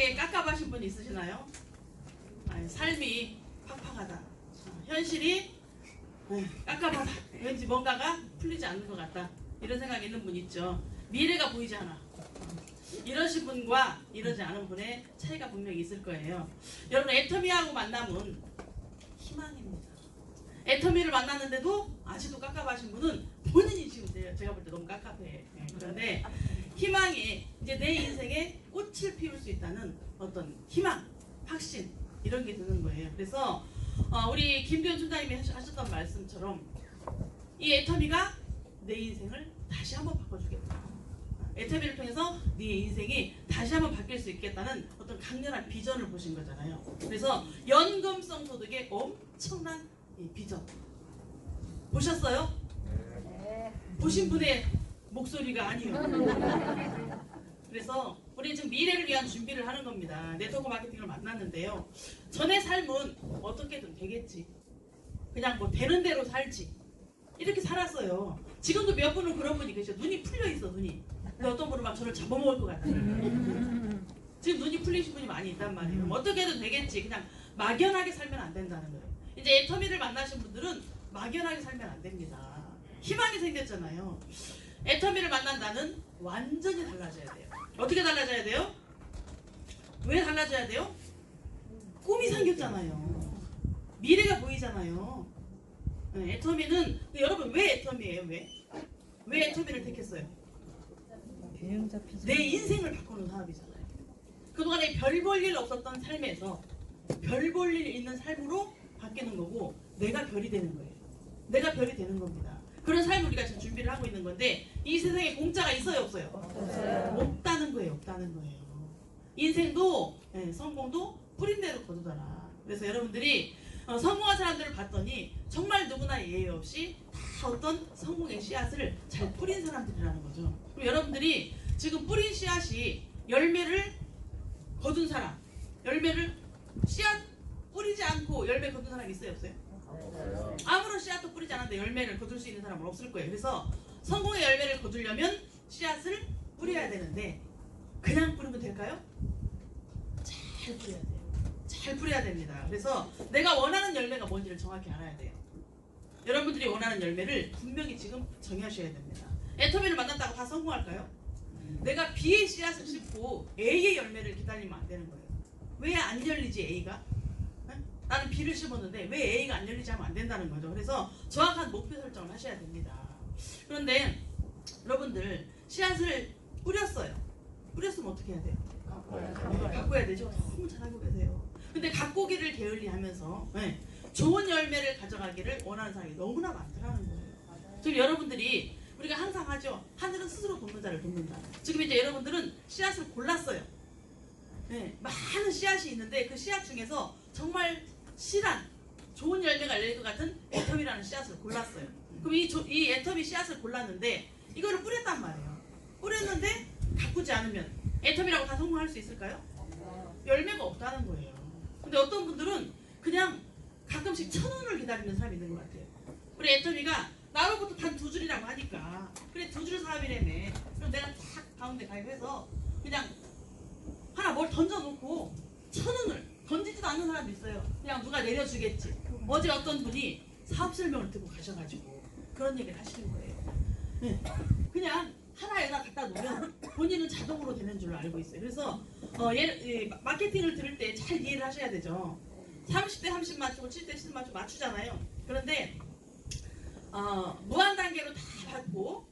중에 깝깝하신 분 있으시나요? 삶이 팍팍하다. 현실이 깝깝하다. 왠지 뭔가가 풀리지 않는 것 같다. 이런 생각이 있는 분 있죠. 미래가 보이지 않아. 이러신 분과 이러지 않은 분의 차이가 분명히 있을 거예요. 여러분, 애터미하고 만나면 희망입니다. 애터미를 만났는데도 아직도 깝깝하신 분은 본인이 지금 제가 볼 때 너무 깝깝해. 그런데 희망이 이제 내 인생에 꽃을 피울 수 있다는 어떤 희망, 확신 이런 게 드는 거예요. 그래서 우리 김도현 총장님이 하셨던 말씀처럼 이 애터미가 내 인생을 다시 한번 바꿔주겠다. 애터미를 통해서 네 인생이 다시 한번 바뀔 수 있겠다는 어떤 강렬한 비전을 보신 거잖아요. 그래서 연금성 소득의 엄청난 이 비전 보셨어요? 네. 보신 분의 목소리가 아니에요. 그래서 우리 지금 미래를 위한 준비를 하는 겁니다. 네트워크 마케팅을 만났는데요. 전의 삶은 어떻게든 되겠지. 그냥 뭐 되는 대로 살지. 이렇게 살았어요. 지금도 몇 분은 그런 분이 계셔. 눈이 풀려 있어, 눈이. 근데 어떤 분은 막 저를 잡아먹을 것 같아요. 지금 눈이 풀리신 분이 많이 있단 말이에요. 어떻게든 되겠지. 그냥 막연하게 살면 안 된다는 거예요. 이제 애터미를 만나신 분들은 막연하게 살면 안 됩니다. 희망이 생겼잖아요. 애터미를 만난 나는 완전히 달라져야 돼요. 어떻게 달라져야 돼요? 왜 달라져야 돼요? 꿈이 생겼잖아요. 미래가 보이잖아요. 애터미는 여러분 왜 애터미예요? 왜 애터미를 택했어요? 내 인생을 바꾸는 사업이잖아요. 그동안에 별 볼 일 없었던 삶에서 별 볼 일 있는 삶으로 바뀌는 거고 내가 별이 되는 거예요. 내가 별이 되는 겁니다. 그런 삶을 우리가 지금 준비를 하고 있는 건데 이 세상에 공짜가 있어요? 없어요? 없다는 거예요. 없다는 거예요. 인생도 성공도 뿌린 대로 거두더라. 그래서 여러분들이 성공한 사람들을 봤더니 정말 누구나 예외 없이 다 어떤 성공의 씨앗을 잘 뿌린 사람들이라는 거죠. 그럼 여러분들이 지금 뿌린 씨앗이 열매를 거둔 사람, 열매를 씨앗 뿌리지 않고 열매 거둔 사람이 있어요? 없어요? 아무런 씨앗도 뿌리지 않았는데 열매를 거둘 수 있는 사람은 없을 거예요. 그래서 성공의 열매를 거두려면 씨앗을 뿌려야 되는데 그냥 뿌리면 될까요? 잘 뿌려야 돼요. 잘 뿌려야 됩니다. 그래서 내가 원하는 열매가 뭔지를 정확히 알아야 돼요. 여러분들이 원하는 열매를 분명히 지금 정하셔야 됩니다. 애터미를 만났다고 다 성공할까요? 내가 B의 씨앗을 씹고 A의 열매를 기다리면 안 되는 거예요. 왜 안 열리지 A가? 나는 B를 심었는데 왜 A가 안 열리지 하면 안 된다는 거죠. 그래서 정확한 목표 설정을 하셔야 됩니다. 그런데 여러분들 씨앗을 뿌렸어요. 뿌렸으면 어떻게 해야 돼요? 가꿔야 되죠. 너무 잘하고 계세요. 근데 가꾸기를 게을리하면서 좋은 열매를 가져가기를 원하는 사람이 너무나 많더라는 거예요. 지금 여러분들이 우리가 항상 하죠. 하늘은 스스로 돕는 자를 돕는다. 지금 이제 여러분들은 씨앗을 골랐어요. 많은 씨앗이 있는데 그 씨앗 중에서 정말 실한 좋은 열매가 열릴 것 같은 애터미라는 씨앗을 골랐어요. 그럼 이 애터미 씨앗을 골랐는데 이거를 뿌렸단 말이에요. 뿌렸는데 가꾸지 않으면 애터미라고 다 성공할 수 있을까요? 열매가 없다는 거예요. 근데 어떤 분들은 그냥 가끔씩 천운을 기다리는 사람이 있는 것 같아요. 우리 애터미가 나로부터 단 2줄이라고 하니까 그래 2줄 사업이라며 그럼 내가 딱 가운데 가입해서 그냥 하나 뭘 던져놓고 천운을 던지지도 않는 사람도 있어요. 그냥 누가 내려주겠지. 어제 어떤 분이 사업 설명을 듣고 가셔가지고 그런 얘기를 하시는 거예요. 그냥 하나에다 갖다 놓으면 본인은 자동으로 되는 줄로 알고 있어요. 그래서 마케팅을 들을 때 잘 이해를 하셔야 되죠. 30대 30 맞추고 70대 10 맞추잖아요. 그런데 무한 단계로 다 받고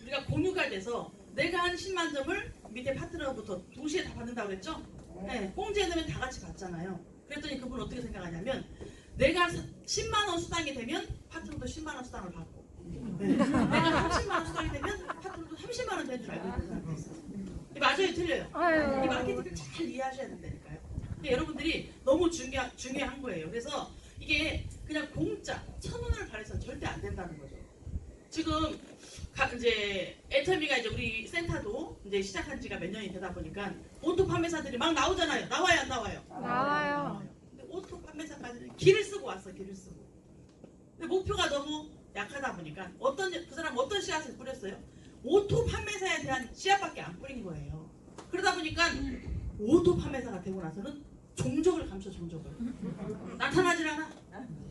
우리가 공유가 돼서 내가 한 10만 점을 밑에 파트너부터 동시에 다 받는다고 그랬죠? 공지에 넣으면 다 같이 받잖아요. 그랬더니 그분 어떻게 생각하냐면 내가 10만 원 수당이 되면 파트너도 10만 원 수당을 받고 내가 30만 원 수당이 되면 파트너도 30만 원 된 줄 알고 있는 사람도 있어요. 맞아요? 틀려요? 이 마케팅을 잘 이해하셔야 된다니까요. 여러분들이 너무 중요한 거예요. 그래서 이게 그냥 공짜 천원을 바래서는 절대 안 된다는 거죠. 지금 이제 애터미가 이제 우리 센터도 이제 시작한 지가 몇 년이 되다 보니까 오토 판매사들이 막 나오잖아요. 나와요, 안 나와요? 나와요. 근데 오토 판매사까지는 길을 쓰고 왔어, 길을 쓰고. 근데 목표가 너무 약하다 보니까 그 사람 어떤 씨앗을 뿌렸어요? 오토 판매사에 대한 씨앗밖에 안 뿌린 거예요. 그러다 보니까 오토 판매사가 되고 나서는 종족을 감춰 종족을 나타나질 않아.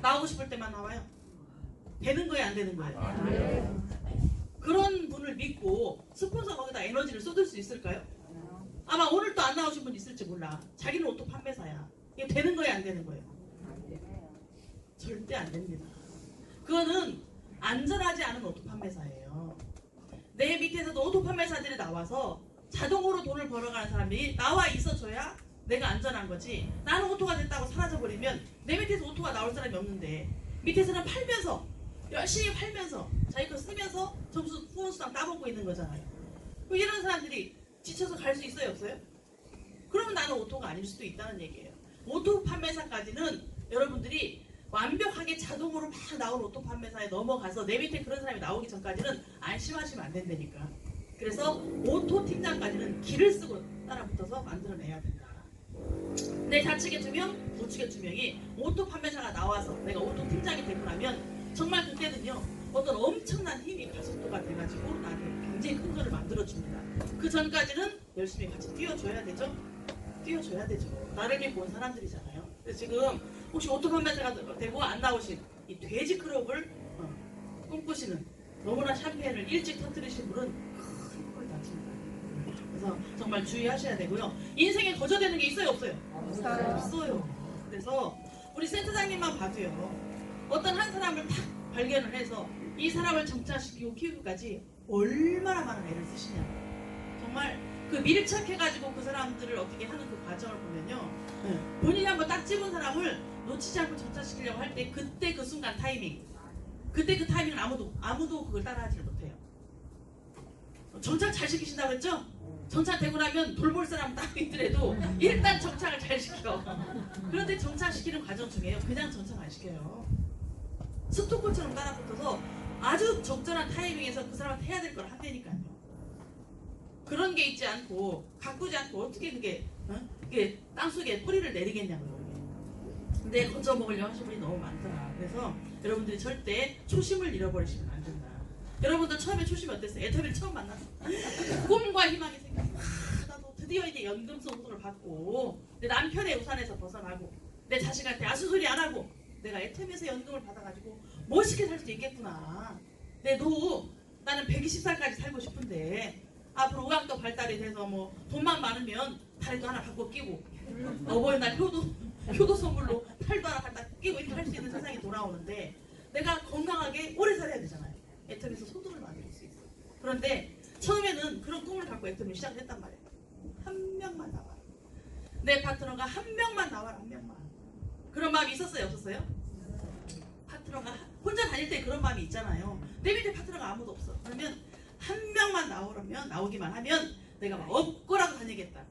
나오고 싶을 때만 나와요. 되는 거예요, 안 되는 거예요? 그런 분을 믿고 스폰서 거기다 에너지를 쏟을 수 있을까요? 아마 오늘 또 안 나오신 분 있을지 몰라. 자기는 오토 판매사야. 이게 되는 거예요, 안 되는 거예요? 절대 안 됩니다. 그거는 안전하지 않은 오토 판매사예요. 내 밑에서도 오토 판매사들이 나와서 자동으로 돈을 벌어가는 사람들이 나와 있어줘야 내가 안전한 거지. 나는 오토가 됐다고 사라져버리면 내 밑에서 오토가 나올 사람이 없는데 밑에서는 팔면서 열심히 팔면서 자기 거 쓰면서 점수 후원수당 따먹고 있는 거잖아요. 그럼 이런 사람들이 지쳐서 갈 수 있어요, 없어요? 그러면 나는 오토가 아닐 수도 있다는 얘기예요. 오토 판매사까지는 여러분들이 완벽하게 자동으로 막 나오는 오토 판매사에 넘어가서 내 밑에 그런 사람이 나오기 전까지는 안심하시면 안 된다니까. 그래서 오토 팀장까지는 기를 쓰고 따라붙어서 만들어내야 된다. 내 좌측에 2명, 우측에 2명이 오토 판매사가 나와서 내가 오토 팀장이 되고 나면 정말 그때는요 어떤 엄청난 힘이 가속도가 돼가지고 나한테 굉장히 큰 거를 만들어줍니다. 그 전까지는 열심히 같이 뛰어줘야 되죠. 뛰어줘야 되죠. 나를 믿고 온 사람들이잖아요. 그래서 지금 혹시 오토 판매사가 되고 안 나오신 이 돼지 클럽을 꿈꾸시는 너무나 샴페인을 일찍 터뜨리신 분은 큰 꼴 다칩니다. 그래서 정말 주의하셔야 되고요. 인생에 거저되는 게 있어요, 없어요? 없어요. 그래서 우리 센터장님만 봐도요. 어떤 한 사람을 딱 발견을 해서 이 사람을 정착시키고 키우기까지 얼마나 많은 애를 쓰시냐. 정말 그 밀착해가지고 그 사람들을 어떻게 하는 그 과정을 보면요. 본인이 한번 딱 집은 사람을 놓치지 않고 정착시키려고 할 때 그때 그 순간 타이밍. 그때 그 타이밍은 아무도 그걸 따라하지를 못해요. 정착 잘 시키신다고 했죠? 정착되고 나면 돌볼 사람 딱 있더라도 일단 정착을 잘 시켜. 그런데 정착시키는 과정 중에요. 그냥 정착 안 시켜요. 스토커처럼 따라붙어서 아주 적절한 타이밍에서 그 사람한테 해야 될 걸 한다니까요. 그런 게 있지 않고 가꾸지 않고 어떻게 그게 이게 땅속에 뿌리를 내리겠냐고요. 근데 건져 먹으려고 하시는 분이 너무 많더라. 그래서 여러분들이 절대 초심을 잃어버리시면 안 된다. 여러분들 처음에 초심이 어땠어요? 애터미를 처음 만났어. 꿈과 희망이 생겼어. 나도 드디어 이제 연금성공을 받고 내 남편의 우산에서 벗어나고 내 자식한테 아수소리 안 하고 내가 애터미에서 연금을 받아가지고 멋있게 살 수 있겠구나. 나는 120살까지 살고 싶은데 앞으로 의학도 발달이 돼서 뭐 돈만 많으면 다리도 하나 바꿔 끼고 어버이날 효도 선물로 팔도 하나 갖다 끼고 이렇게 할 수 있는 세상이 돌아오는데 내가 건강하게 오래 살아야 되잖아요. 애터미에서 소득을 만들 수 있어. 그런데 처음에는 그런 꿈을 갖고 애터미 시작을 했단 말이에요. 한 명만 나와라. 내 파트너가 한 명만 나와라. 한 명만. 그런 마음이 있었어요? 없었어요? 파트너가 혼자 다닐 때 그런 마음이 있잖아요. 내 밑에 파트너가 아무도 없어. 그러면 한 명만 나오기만 하면 내가 막 업고라도 다니겠다.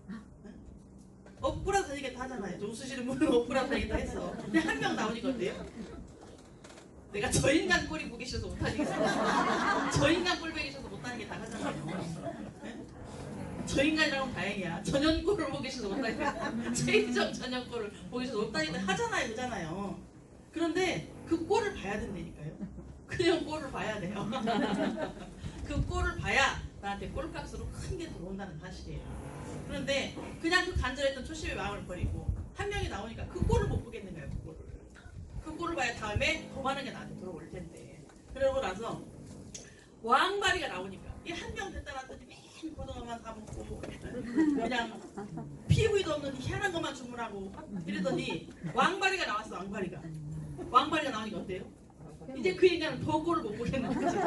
업고라도 다니겠다 하잖아요. 웃으시는 분은 업고라도 다니겠다 했어. 근데 한 명 나오니까 어때요? 내가 저 인간 꼴이 보기 싫어서 못다니겠어. 저 인간 꼴 보기 싫어서 못다니겠다 하잖아요. 네? 저 인간이라면 다행이야. 전연꼴을 보기 싫어서 못다니겠다. 체인점 전연꼴을 보기 싫어서 못다니겠다 하잖아요. 그잖아요. 그런데 그 꼴을 봐야 된다니까요. 그냥 꼴을 봐야 돼요. 그 꼴을 봐야 나한테 꼴값으로 큰 게 들어온다는 사실이에요. 그런데 그냥 그 간절했던 초심의 마음을 버리고 한 명이 나오니까 그 꼴을 못 보겠는가요? 그 꼴을 봐야 다음에 더 많은 게 나한테 들어올 텐데. 그러고 나서 왕바리가 나오니까 이 한 명 됐다 놨더니 맨 고등어만 다 먹고 그냥 피부도 없는 희한한 것만 주문하고 이러더니 왕바리가 나왔어. 왕바리가 나오니까 어때요? 이제 그 인간은 더 꼴을 못 보겠는 거지.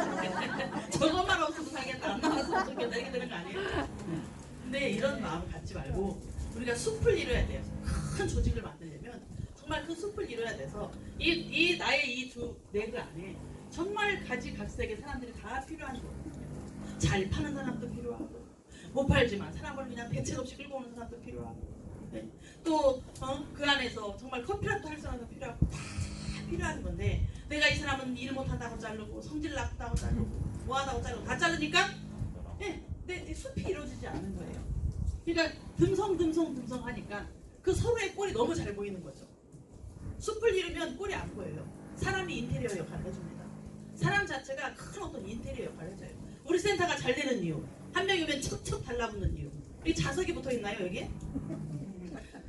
저것만 없어도 살겠다. 안 나왔으면 좋겠다. 이렇게 되는 거 아니에요? 근데 이런 마음을 갖지 말고 우리가 숲을 이뤄야 돼요. 큰 조직을 만들려면 정말 그 숲을 이뤄야 돼서 나의 이 두 네그 안에 정말 가지각색의 사람들이 다 필요한 거예요. 잘 파는 사람도 필요하고 못 팔지만 사람을 그냥 대책 없이 끌고 오는 사람도 필요하고 네. 또 그 안에서 정말 커피라도 할 사람도 필요하고 다 필요한 건데 내가 이 사람은 일 못한다고 자르고 성질 나쁘다고 자르고 뭐하다고 자르고 다 자르니까 내 숲이 이루어지지 않는 거예요. 그러니까 듬성 하니까 그 서로의 꼴이 너무 잘 보이는 거죠. 숲을 이루면 꼴이 안 보여요. 사람이 인테리어 역할을 해줍니다. 사람 자체가 큰 어떤 인테리어 역할을 해줘요. 우리 센터가 잘 되는 이유, 한 명이면 척척 달라붙는 이유 이 자석이 붙어 있나요, 여기에?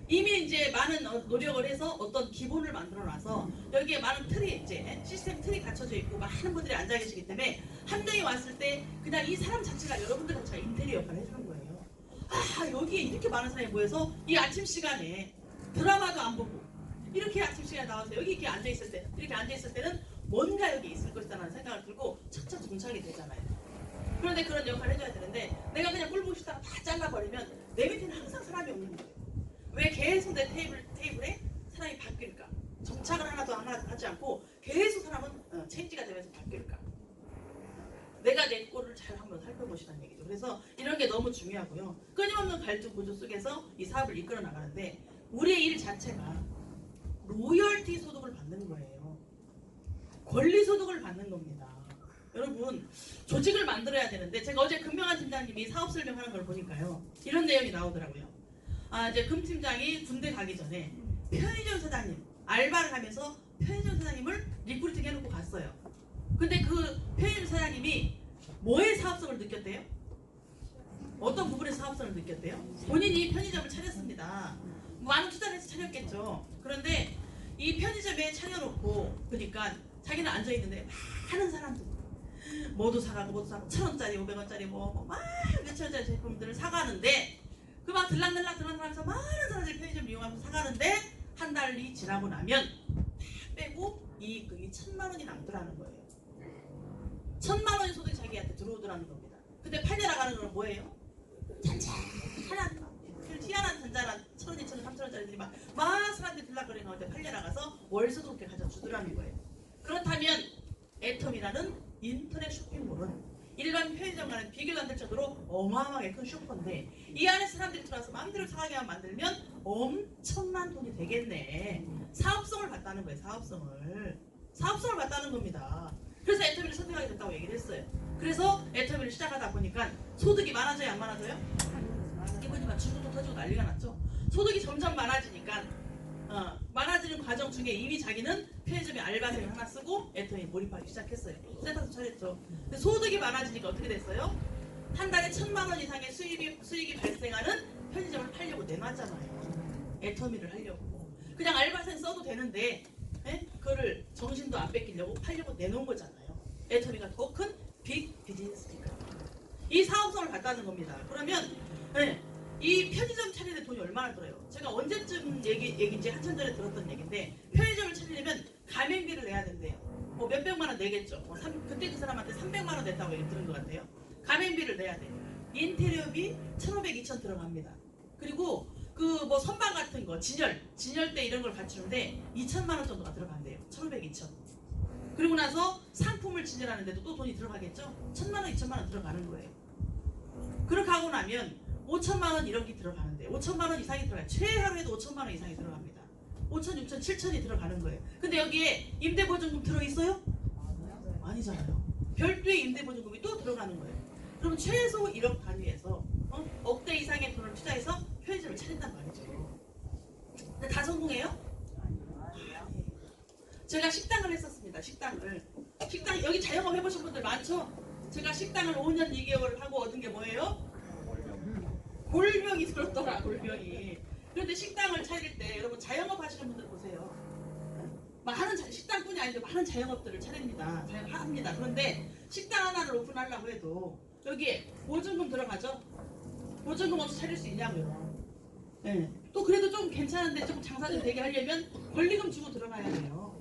이미 이제 많은 노력을 해서 어떤 기본을 만들어 놔서 여기에 많은 틀이 이제 시스템 틀이 갖춰져 있고 많은 분들이 앉아 계시기 때문에 한 명이 왔을 때 그냥 이 사람 자체가 여러분들 자체가 인테리어 역할을 해주는 거예요. 아, 여기에 이렇게 많은 사람이 모여서 이 아침 시간에 드라마도 안 보고 이렇게 아침 시간에 나와서 여기 이렇게 앉아 있을 때 이렇게 앉아 있을 때는 뭔가 여기 있을 것이다라는 생각을 들고 착착 동착이 되잖아요. 그런데 그런 역할을 해줘야 되는데 내가 그냥 꿀 보시다가 다 잘라버리면 내 밑에는 항상 사람이 없는 거예요. 왜 계속 내 테이블에 사람이 바뀔까? 정착을 하나도 하지 않고 계속 사람은 체인지가 되면서 바뀔까? 내가 내 꼴을 잘 한번 살펴보시라는 얘기죠. 그래서 이런 게 너무 중요하고요. 끊임없는 갈등 구조 속에서 이 사업을 이끌어 나가는데 우리의 일 자체가 로열티 소득을 받는 거예요. 권리 소득을 받는 겁니다. 여러분, 조직을 만들어야 되는데 제가 어제 금명한 팀장님이 사업 설명하는 걸 보니까요. 이런 내용이 나오더라고요. 아, 이제 금 팀장이 군대 가기 전에 편의점 사장님 알바를 하면서 편의점 사장님을 리크루팅 해놓고 갔어요. 근데 그 편의점 사장님이 뭐의 사업성을 느꼈대요? 어떤 부분의 사업성을 느꼈대요? 본인이 편의점을 차렸습니다. 많은 투자를 해서 차렸겠죠. 그런데 이 편의점에 차려놓고 그러니까 자기는 앉아있는데 많은 사람들 뭐도 사가고 1,000원짜리 500원짜리 막 몇천원짜리 제품들을 사가는데 그 막 들락날락 하면서 많은 사람들이 편의점 이용하면서 사가는데 한 달이 지나고 나면 다 빼고 이익금이 1,000만 원이 남더라는 거예요. 1,000만 원의 소득이 자기한테 들어오더라는 겁니다. 근데 팔려나가는 건 뭐예요? 잔잔한 희한한 잔잔한 1,000원, 2,000원, 3,000원짜리들이 막 사람들이 들락거리는 가운데 팔려나가서 월세도 그렇게 가져주더라는 거예요. 그렇다면 애텀이라는 인터넷 쇼핑몰은 일반 편의점과는 비교도 안 될 정도로 어마어마하게 큰 슈퍼인데 이 안에 사람들이 들어와서 마음대로 사가게만 만들면 엄청난 돈이 되겠네. 사업성을 봤다는 거예요. 사업성을 봤다는 겁니다. 그래서 애터미를 선택하게 됐다고 얘기를 했어요. 그래서 애터미를 시작하다 보니까 소득이 많아져요, 안 많아져요? 이분이 막 중국도 터지고 난리가 났죠. 소득이 점점 많아지니까 많아지는 과정 중에 이미 자기는 편의점에 알바생을 하나 쓰고 애터미에 몰입하기 시작했어요. 센터도 차렸죠. 근데 소득이 많아지니까 어떻게 됐어요? 한 달에 1,000만 원 이상의 수익이 발생하는 편의점을 팔려고 내놨잖아요. 애터미를 하려고. 그냥 알바생 써도 되는데 그거를 정신도 안 뺏기려고 팔려고 내놓은 거잖아요. 애터미가 더 큰 빅 비즈니스니까. 이 사업성을 갖다는 겁니다. 그러면 이 편의점 차리는데 돈이 얼마나 들어요? 제가 언제쯤 얘기인지 한참 전에 들었던 얘기인데 편의점을 차리려면 가맹비를 내야 된대요. 뭐 몇백만 원 내겠죠. 그때 그 사람한테 300만 원 냈다고 얘기 들은 것 같아요. 가맹비를 내야 돼요. 인테리어비 1,500, 2,000 들어갑니다. 그리고 그 뭐 선반 같은 거 진열대 이런 걸 갖추는데 2,000만 원 정도가 들어간대요. 1,500, 2,000. 그리고 나서 상품을 진열하는데도 또 돈이 들어가겠죠. 1,000만 원, 2,000만 원 들어가는 거예요. 그렇게 하고 나면 5,000만 원 이런 게 들어가는데 5,000만 원 이상이 들어가요. 최하로에도 5,000만 원 이상이 들어갑니다. 5,000, 6,000, 7,000이 들어가는 거예요. 근데 여기에 임대보증금 들어있어요? 아니잖아요. 별도의 임대보증금이 또 들어가는 거예요. 그럼 최소 1억 단위에서 억대 이상의 돈을 투자해서 편의점을 차린단 말이죠. 근데 다 성공해요? 제가 식당을 했었습니다. 식당 여기 자영업 해보신 분들 많죠? 제가 식당을 5년 2개월 하고 얻은 게 뭐예요? 골병이 들었더라. 골병이. 그런데 식당을 차릴 때 여러분 자영업 하시는 분들 보세요. 많은 식당뿐이 아니고 많은 자영업들을 차립니다. 합니다. 그런데 식당 하나를 오픈하려고 해도 여기에 보증금 들어가죠? 보증금 없이 차릴 수 있냐고요. 네. 또 그래도 좀 괜찮은데 좀 장사 좀 되게 하려면 권리금 주고 들어가야 돼요.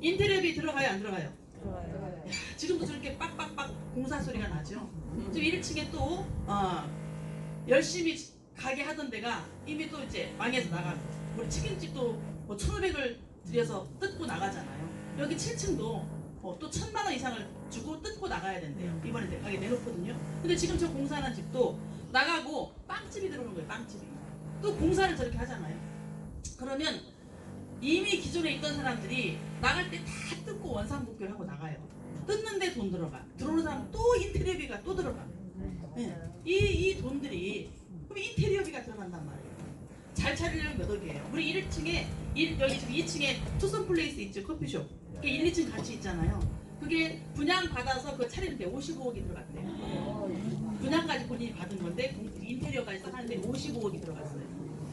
인테리어비 들어가요, 안 들어가요? 들어와요. 지금도 저렇게 빡빡빡 공사 소리가 나죠. 지금 1층에 또 열심히 가게 하던 데가 이미 또 이제 망해서 나가고 우리 치킨집도 뭐 1,500을 들여서 뜯고 나가잖아요. 여기 7층도 또 1,000만 원 이상을 주고 뜯고 나가야 된대요. 이번에 가게 내놓거든요. 근데 지금 저 공사하는 집도 나가고 빵집이 들어오는 거예요. 빵집이. 또 공사를 저렇게 하잖아요. 그러면 이미 기존에 있던 사람들이 나갈 때 다 뜯고 원상복귀를 하고 나가요. 뜯는데 돈 들어가. 들어오는 사람 또 인테리어비가 또 들어가. 네. 이 돈들이 그럼 인테리어비가 들어간단 말이에요. 잘 차리려면 몇 억이에요. 우리 1층에 여기 지금 2층에 투썸플레이스 있죠. 커피숍. 1, 2층 같이 있잖아요. 그게 분양받아서 그거 차리는데 55억이 들어갔대요. 분양까지 본인이 받은 건데 인테리어까지 하는데 55억이 들어갔어요.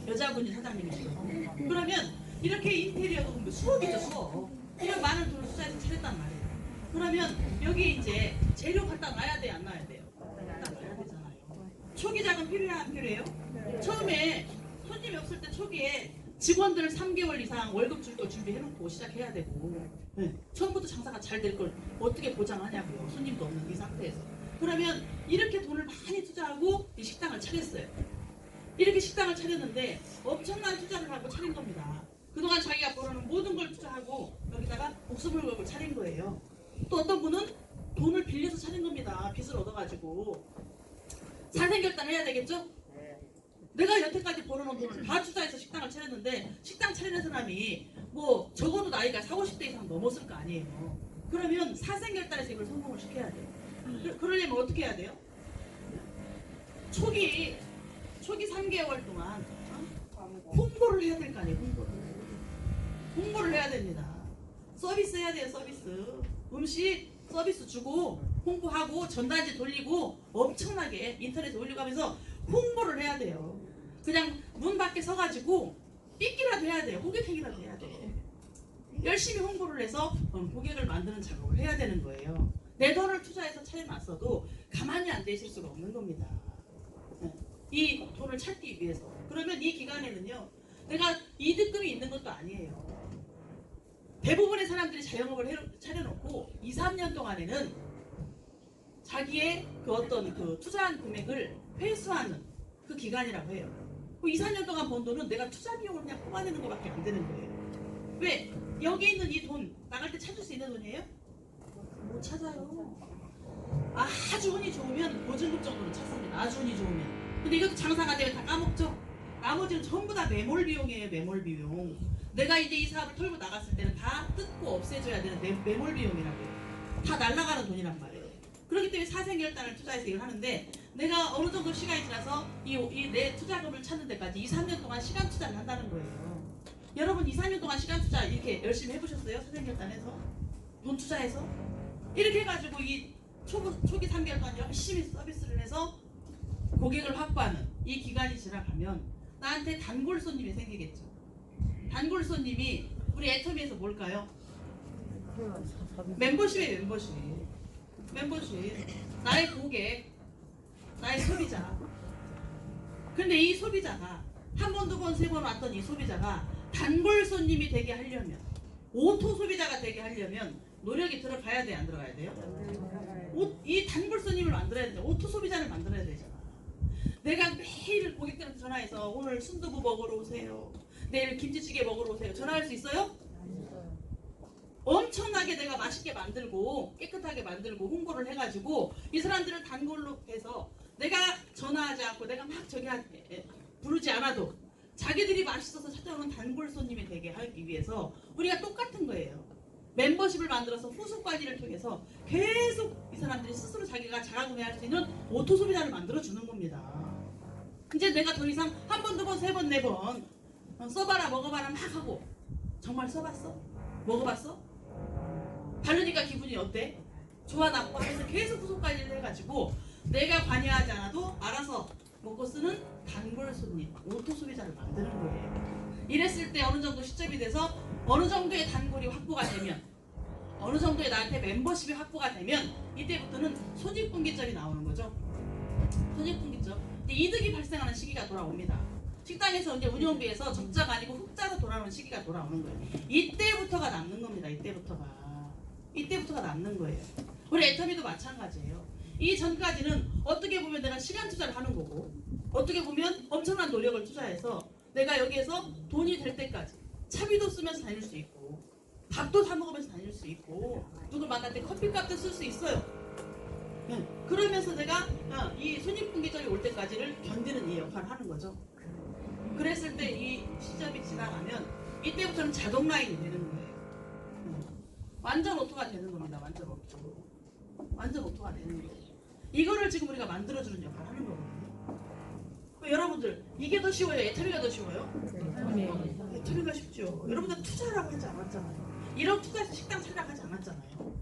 여자분이 사장님이시고. 그러면 이렇게 인테리어도 수억이죠, 수억. 이런 많은 돈을 투자해서 차렸단 말이에요. 그러면 여기에 이제 재료 갖다 놔야 돼, 안 놔야 돼요? 갖다 놔야 되잖아요. 초기 자금 필요해요, 안 필요해요? 처음에 손님이 없을 때 초기에 직원들 3개월 이상 월급 줄 거 준비해놓고 시작해야 되고, 네. 처음부터 장사가 잘 될 걸 어떻게 보장하냐고요. 손님도 없는 이 상태에서. 그러면 이렇게 돈을 많이 투자하고 이 식당을 차렸어요. 이렇게 식당을 차렸는데 엄청난 투자를 하고 차린 겁니다. 그동안 자기가 벌어놓은 모든 걸 투자하고 여기다가 목숨을 걸고 차린 거예요. 또 어떤 분은 돈을 빌려서 차린 겁니다. 빚을 얻어가지고. 사생결단 해야 되겠죠? 내가 여태까지 벌어놓은 돈을 다 투자해서 식당을 차렸는데 식당 차리는 사람이 뭐 적어도 나이가 40, 50대 이상 넘었을 거 아니에요. 그러면 사생결단에서 이걸 성공을 시켜야 돼요. 그러려면 어떻게 해야 돼요? 초기 3개월 동안 홍보를 해야 될 거 아니에요. 홍보를 해야 됩니다. 서비스 해야 돼요. 서비스. 음식 서비스 주고 홍보하고 전단지 돌리고 엄청나게 인터넷에 올리고 하면서 홍보를 해야 돼요. 그냥 문 밖에 서가지고 삐끼라도 해야 돼요. 호객행위라도 해야 돼. 열심히 홍보를 해서 고객을 만드는 작업을 해야 되는 거예요. 내 돈을 투자해서 차려놨어도 가만히 앉아 있을 수가 없는 겁니다. 이 돈을 찾기 위해서. 그러면 이 기간에는요, 내가 이득금이 있는 것도 아니에요. 대부분의 사람들이 자영업을 차려놓고 2, 3년 동안에는 자기의 그 어떤 그 투자한 금액을 회수하는 그 기간이라고 해요. 그 2, 4년 동안 번 돈은 내가 투자 비용을 그냥 뽑아내는 것밖에 안 되는 거예요. 왜? 여기 있는 이 돈 나갈 때 찾을 수 있는 돈이에요? 못 찾아요. 아주 운이 좋으면 보증금 정도는 찾습니다. 아주 운이 좋으면. 근데 이것도 장사가 되면 다 까먹죠? 나머지는 전부 다 매몰 비용이에요. 매몰 비용. 내가 이제 이 사업을 털고 나갔을 때는 다 뜯고 없애줘야 되는 매몰 비용이라고 해요. 다 날아가는 돈이란 말이에요. 그렇기 때문에 사생결단을 투자해서 일을 하는데 내가 어느 정도 시간이 지나서 이 내 투자금을 찾는 데까지 2, 3년 동안 시간 투자를 한다는 거예요. 여러분 2, 4년 동안 시간 투자 이렇게 열심히 해보셨어요? 사생결단해서? 돈 투자해서? 이렇게 해가지고 이 초기 3개월 동안 열심히 서비스를 해서 고객을 확보하는 이 기간이 지나가면 나한테 단골 손님이 생기겠죠. 단골 손님이 우리 애터미에서 뭘까요? 멤버십이에요. 멤버십. 나의 고객, 나의 소비자. 근데 이 소비자가 한 번, 두 번, 세 번 왔던 이 소비자가 단골 손님이 되게 하려면, 오토 소비자가 되게 하려면 노력이 들어가야 돼, 안 들어가야 돼요? 이 단골 손님을 만들어야 되잖아. 오토 소비자를 만들어야 되잖아. 내가 매일 고객들한테 전화해서 오늘 순두부 먹으러 오세요. 내일 김치찌개 먹으러 오세요. 전화할 수 있어요? 엄청나게 내가 맛있게 만들고 깨끗하게 만들고 홍보를 해가지고 이 사람들을 단골로 해서 내가 전화하지 않고 내가 막 부르지 않아도 자기들이 맛있어서 찾아오는 단골 손님이 되게 하기 위해서 우리가 똑같은 거예요. 멤버십을 만들어서 후속 관리를 통해서 계속 이 사람들이 스스로 자기가 자가구매할 수 있는 오토 소비자를 만들어주는 겁니다. 이제 내가 더 이상 한 번, 두 번, 세 번, 네 번 써봐라 먹어봐라 막 하고 정말 써봤어? 먹어봤어? 바르니까 기분이 어때? 좋아 나빠 하면서 계속 후속 관리를 해가지고 내가 관여하지 않아도 알아서 먹고 쓰는 단골 손님, 오토 소비자를 만드는 거예요. 이랬을 때 어느 정도 시점이 돼서 어느 정도의 단골이 확보가 되면 어느 정도의 나한테 멤버십이 확보가 되면 이때부터는 손익분기점이 나오는 거죠. 손익분기점. 이득이 발생하는 시기가 돌아옵니다. 식당에서 이제 운영비에서 적자가 아니고 흑자로 돌아오는 시기가 돌아오는 거예요. 이때부터가 남는 겁니다. 이때부터가 남는 거예요. 우리 애터미도 마찬가지예요. 이 전까지는 어떻게 보면 내가 시간 투자를 하는 거고 어떻게 보면 엄청난 노력을 투자해서 내가 여기에서 돈이 될 때까지 차비도 쓰면서 다닐 수 있고 밥도 사 먹으면서 다닐 수 있고 누굴 만날 때 커피값도 쓸 수 있어요. 그러면서 내가 이 손익분기점이 올 때까지를 견디는 이 역할을 하는 거죠. 그랬을 때 이 시점이 지나가면 이때부터는 자동 라인이 되는 거예요. 완전 오토가 되는 겁니다. 완전 오토가 되는 거예요. 이거를 지금 우리가 만들어주는 역할을 하는 거거든요. 여러분들 이게 더 쉬워요? 애터미가 더 쉬워요? 애터미가 쉽죠. 여러분들 투자라고 하지 않았잖아요. 1억 투자해서 식당 차려고 하지 않았잖아요.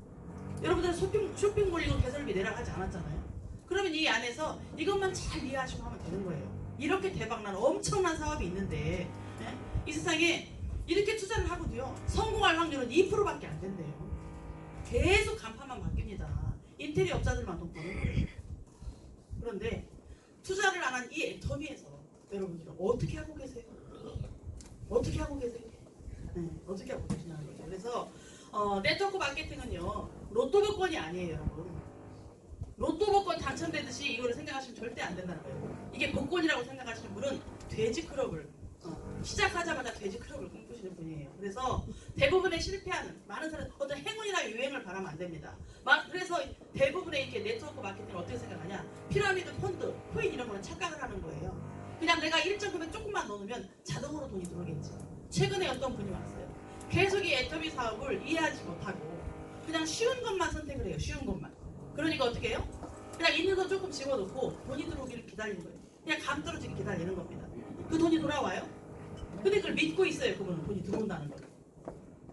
여러분들은 쇼핑몰 이거 개설비 내라고 하지 않았잖아요. 그러면 이 안에서 이것만 잘 이해하시고 하면 되는 거예요. 이렇게 대박난 엄청난 사업이 있는데 이 세상에 이렇게 투자를 하고도요 성공할 확률은 2%밖에 안 된대요. 계속 간판만 바뀝니다. 인테리어 업자들만 돈 버는 거예요. 그런데 투자를 안 한 이 애터미에서 여러분들은 어떻게 하고 계세요? 어떻게 하고 계세요? 어떻게 하고 계시냐는 거죠. 그래서 네트워크 마케팅은요 로또 복권이 아니에요, 여러분. 로또 복권 당첨되듯이 이거를 생각하시면 절대 안 된다는 거예요. 이게 복권이라고 생각하시는 분은 돼지 클럽을 시작하자마자 돼지 클럽을 꿈꾸시는 분이에요. 그래서 대부분의 실패하는 많은 사람 어떤 행운이나 유행을 바라면 안 됩니다. 그래서 대부분의 이렇게 네트워크 마케팅을 어떻게 생각하냐? 피라미드 펀드, 코인 이런 거는 착각을 하는 거예요. 그냥 내가 일정 금액 조금만 넣으면 자동으로 돈이 들어오겠지. 최근에 어떤 분이 왔어요. 계속 이 애터미 사업을 이해하지 못하고 그냥 쉬운 것만 선택을 해요. 쉬운 것만. 그러니까 어떻게 해요? 그냥 있는 돈 조금 집어넣고 돈이 들어오기를 기다리는 거예요. 그냥 감 떨어지게 기다리는 겁니다. 그 돈이 돌아와요? 근데 그걸 믿고 있어요. 그분은 돈이 들어온다는 걸.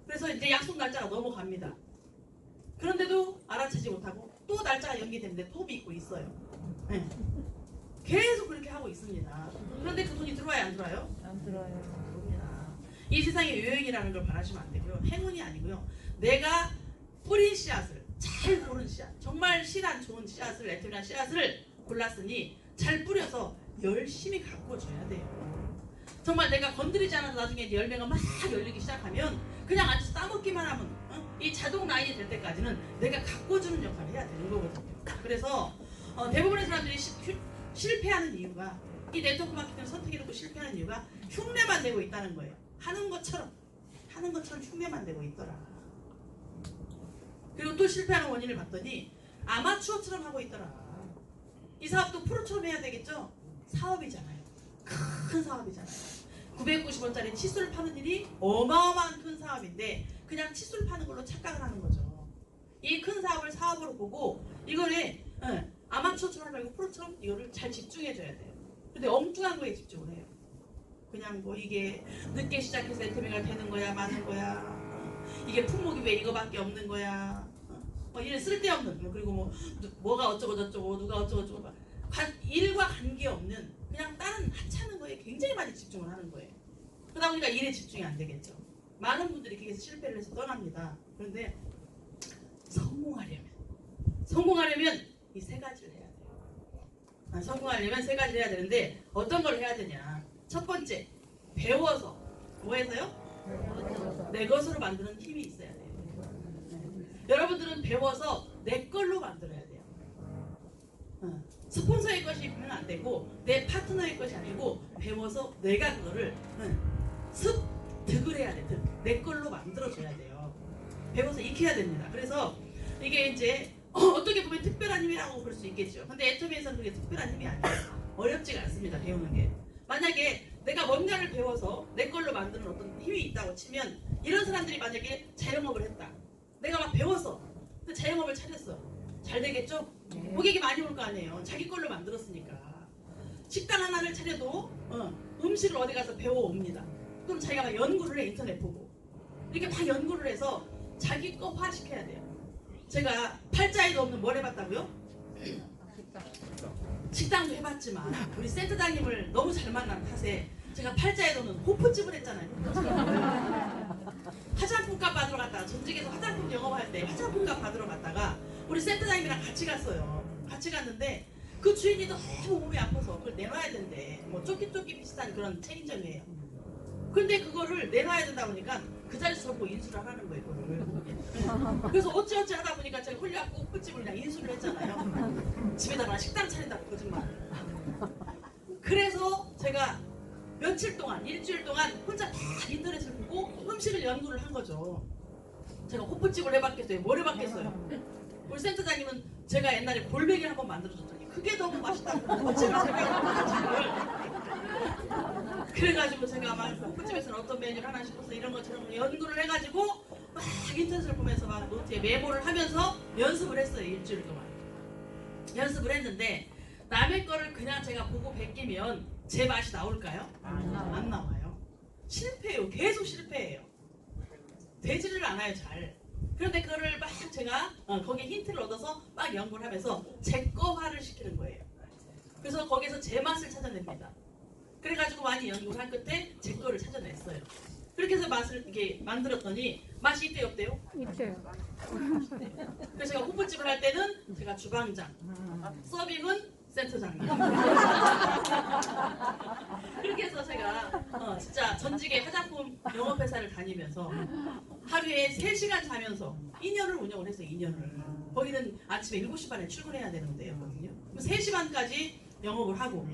그래서 이제 약속 날짜가 넘어갑니다. 그런데도 알아채지 못하고 또 날짜가 연기되는데 또 믿고 있어요. 네. 계속 그렇게 하고 있습니다. 그런데 그 돈이 들어와요? 안 들어와요? 안 들어요. 들어옵니다. 이 세상에 요행이라는 걸 바라시면 안 되고요. 행운이 아니고요. 내가 뿌린 씨앗을 잘 고른 씨앗, 정말 실한 좋은 씨앗을, 애터미한 씨앗을 골랐으니 잘 뿌려서 열심히 가꾸어줘야 돼요. 정말 내가 건드리지 않아도 나중에 열매가 막 열리기 시작하면 그냥 앉아서 따먹기만 하면 이 자동 라인이 될 때까지는 내가 가꿔주는 역할을 해야 되는 거거든요. 그래서 대부분의 사람들이 실패하는 이유가 이 네트워크 마케팅을 선택해놓고 실패하는 이유가 흉내만 내고 있다는 거예요. 하는 것처럼 흉내만 내고 있더라. 그리고 또 실패하는 원인을 봤더니 아마추어처럼 하고 있더라. 이 사업도 프로처럼 해야 되겠죠? 사업이잖아요. 큰 사업이잖아요. 990원짜리 칫솔 파는 일이 어마어마한 큰 사업인데 그냥 칫솔 파는 걸로 착각을 하는 거죠. 이 큰 사업을 사업으로 보고 이거를 아마추어처럼 말고 프로처럼 이거를 잘 집중해줘야 돼요. 근데 엉뚱한 거에 집중을 해요. 그냥 뭐 이게 늦게 시작해서 애터미가 되는 거야 마는 거야, 이게 품목이 왜 이거밖에 없는 거야, 이런 쓸데없는, 그리고 뭐가 어쩌고 저쩌고 누가 어쩌고 저쩌고 일과 관계없는 그냥 다른 하찮은 거에 굉장히 많이 집중을 하는 거예요. 그러다 보니까 일에 집중이 안 되겠죠. 많은 분들이 거기서 실패를 해서 떠납니다. 그런데 성공하려면 이 세 가지를 해야 돼요. 성공하려면 세 가지를 해야 되는데 어떤 걸 해야 되냐? 첫 번째, 배워서. 뭐 해서요? 내 것으로 만드는 힘이 있어야 돼요. 여러분들은 배워서 내 걸로 만들어야 돼요. 스폰서의 것이면 안 되고 내 파트너의 것이 아니고 배워서 내가 그거를 득을 해야 돼. 내 걸로 만들어줘야 돼요. 배워서 익혀야 됩니다. 그래서 이게 이제 어떻게 보면 특별한 힘이라고 볼 수 있겠죠. 근데 애터미에서는 그게 특별한 힘이 아니에요. 어렵지가 않습니다. 배우는 게. 만약에 내가 뭔가를 배워서 내 걸로 만드는 어떤 힘이 있다고 치면, 이런 사람들이 만약에 자영업을 했다. 내가 막 배워서 자영업을 차렸어. 잘 되겠죠? 고객이 많이 올 거 아니에요. 자기 걸로 만들었으니까. 식당 하나를 차려도 음식을 어디 가서 배워옵니다. 그럼 자기가 막 연구를 해. 인터넷 보고. 이렇게 막 연구를 해서 자기 거화 시켜야 돼요. 제가 팔자에도 없는 뭘 해봤다고요? 식당도 해봤지만 우리 센터장님을 너무 잘 만난 탓에 제가 팔자에도 없는 호프집을 했잖아요. 화장품값 받으러 갔다가, 전직에서 화장품 영업할 때 화장품값 받으러 갔다가 우리 센터장님이랑 같이 갔어요. 같이 갔는데 그 주인이 너무 몸이 아파서 그걸 내놔야 된대. 뭐 쪼끼쪼끼 비슷한 그런 체인점이에요. 근데 그거를 내놔야 된다 보니까 그 자리에서 저보고 인수를 하라는 거예요. 그거를. 그래서 어찌어찌 하다 보니까 제가 홀려갖고 호프집을 그냥 인수를 했잖아요. 집에다가 식당 차린다고 거짓말. 그래서 제가 며칠 동안, 일주일 동안 혼자 다 인터넷을 보고 음식을 연구를 한 거죠. 제가 호프집을 해봤겠어요? 뭘 해봤겠어요? 우리 센터장님은 제가 옛날에 골뱅이를 한번 만들어줬더니 그게 너무 맛있다고 호프집을 제가 그래가지고 제가 막 호프집에서는 어떤 메뉴를 하나 싶어서 이런 것처럼 연구를 해가지고 막 인터넷을 보면서 막 노트에 메모를 하면서 연습을 했어요. 일주일 동안 연습을 했는데, 남의 거를 그냥 제가 보고 베끼면 제 맛이 나올까요? 안 나와요. 실패해요. 계속 실패해요. 되지를 않아요. 잘. 그런데 그거를 막 제가 거기에 힌트를 얻어서 막 연구를 하면서 제 거화를 시키는 거예요. 그래서 거기서 제 맛을 찾아냅니다. 그래가지고 많이 연구를 한 끝에 제 거를 찾아냈어요. 그렇게 해서 맛을 이렇게 만들었더니 맛이 있대요, 없대요? 있어요. 그래서 제가 호프집을 할 때는 제가 주방장, 서빙은 센터장님. 그렇게 해서 제가 진짜 전직의 화장품 영업회사를 다니면서 하루에 3시간 자면서 2년을 운영을 했어요. 2년을. 거기는 아침에 7시 반에 출근해야 되는데요. 3시 반까지 영업을 하고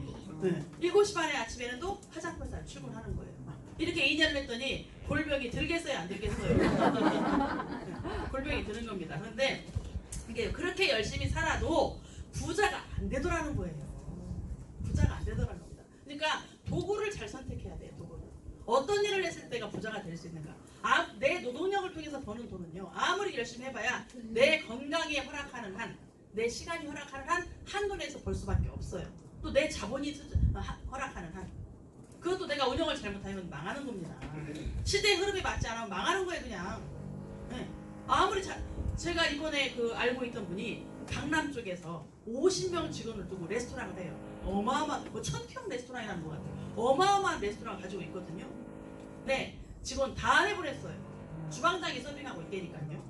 7시 반에 아침에는 또 화장품회사를 출근하는 거예요. 이렇게 2년을 했더니 골병이 들겠어요, 안 들겠어요? 골병이 드는 겁니다. 그런데 이게 그렇게 열심히 살아도 부자가 안 되더라는 거예요. 부자가 안 되더라는 겁니다. 그러니까 도구를 잘 선택해야 돼요. 도구를. 어떤 일을 했을 때가 부자가 될 수 있는가? 내 노동력을 통해서 버는 돈은요, 아무리 열심히 해봐야 내 건강에 허락하는 한, 내 시간이 허락하는 한, 한돈에서 벌 수밖에 없어요. 또 내 자본이 허락하는 한, 그것도 내가 운영을 잘못하면 망하는 겁니다. 시대의 흐름에 맞지 않으면 망하는 거예요, 그냥. 네. 아무리 제가 이번에 알고 있던 분이 강남 쪽에서 50명 직원을 두고 레스토랑을 해요. 어마어마한, 뭐 1000평 레스토랑이라는 것 같아요. 어마어마한 레스토랑을 가지고 있거든요. 네, 직원 다 해보냈어요. 주방장이 서빙하고 있다니까요.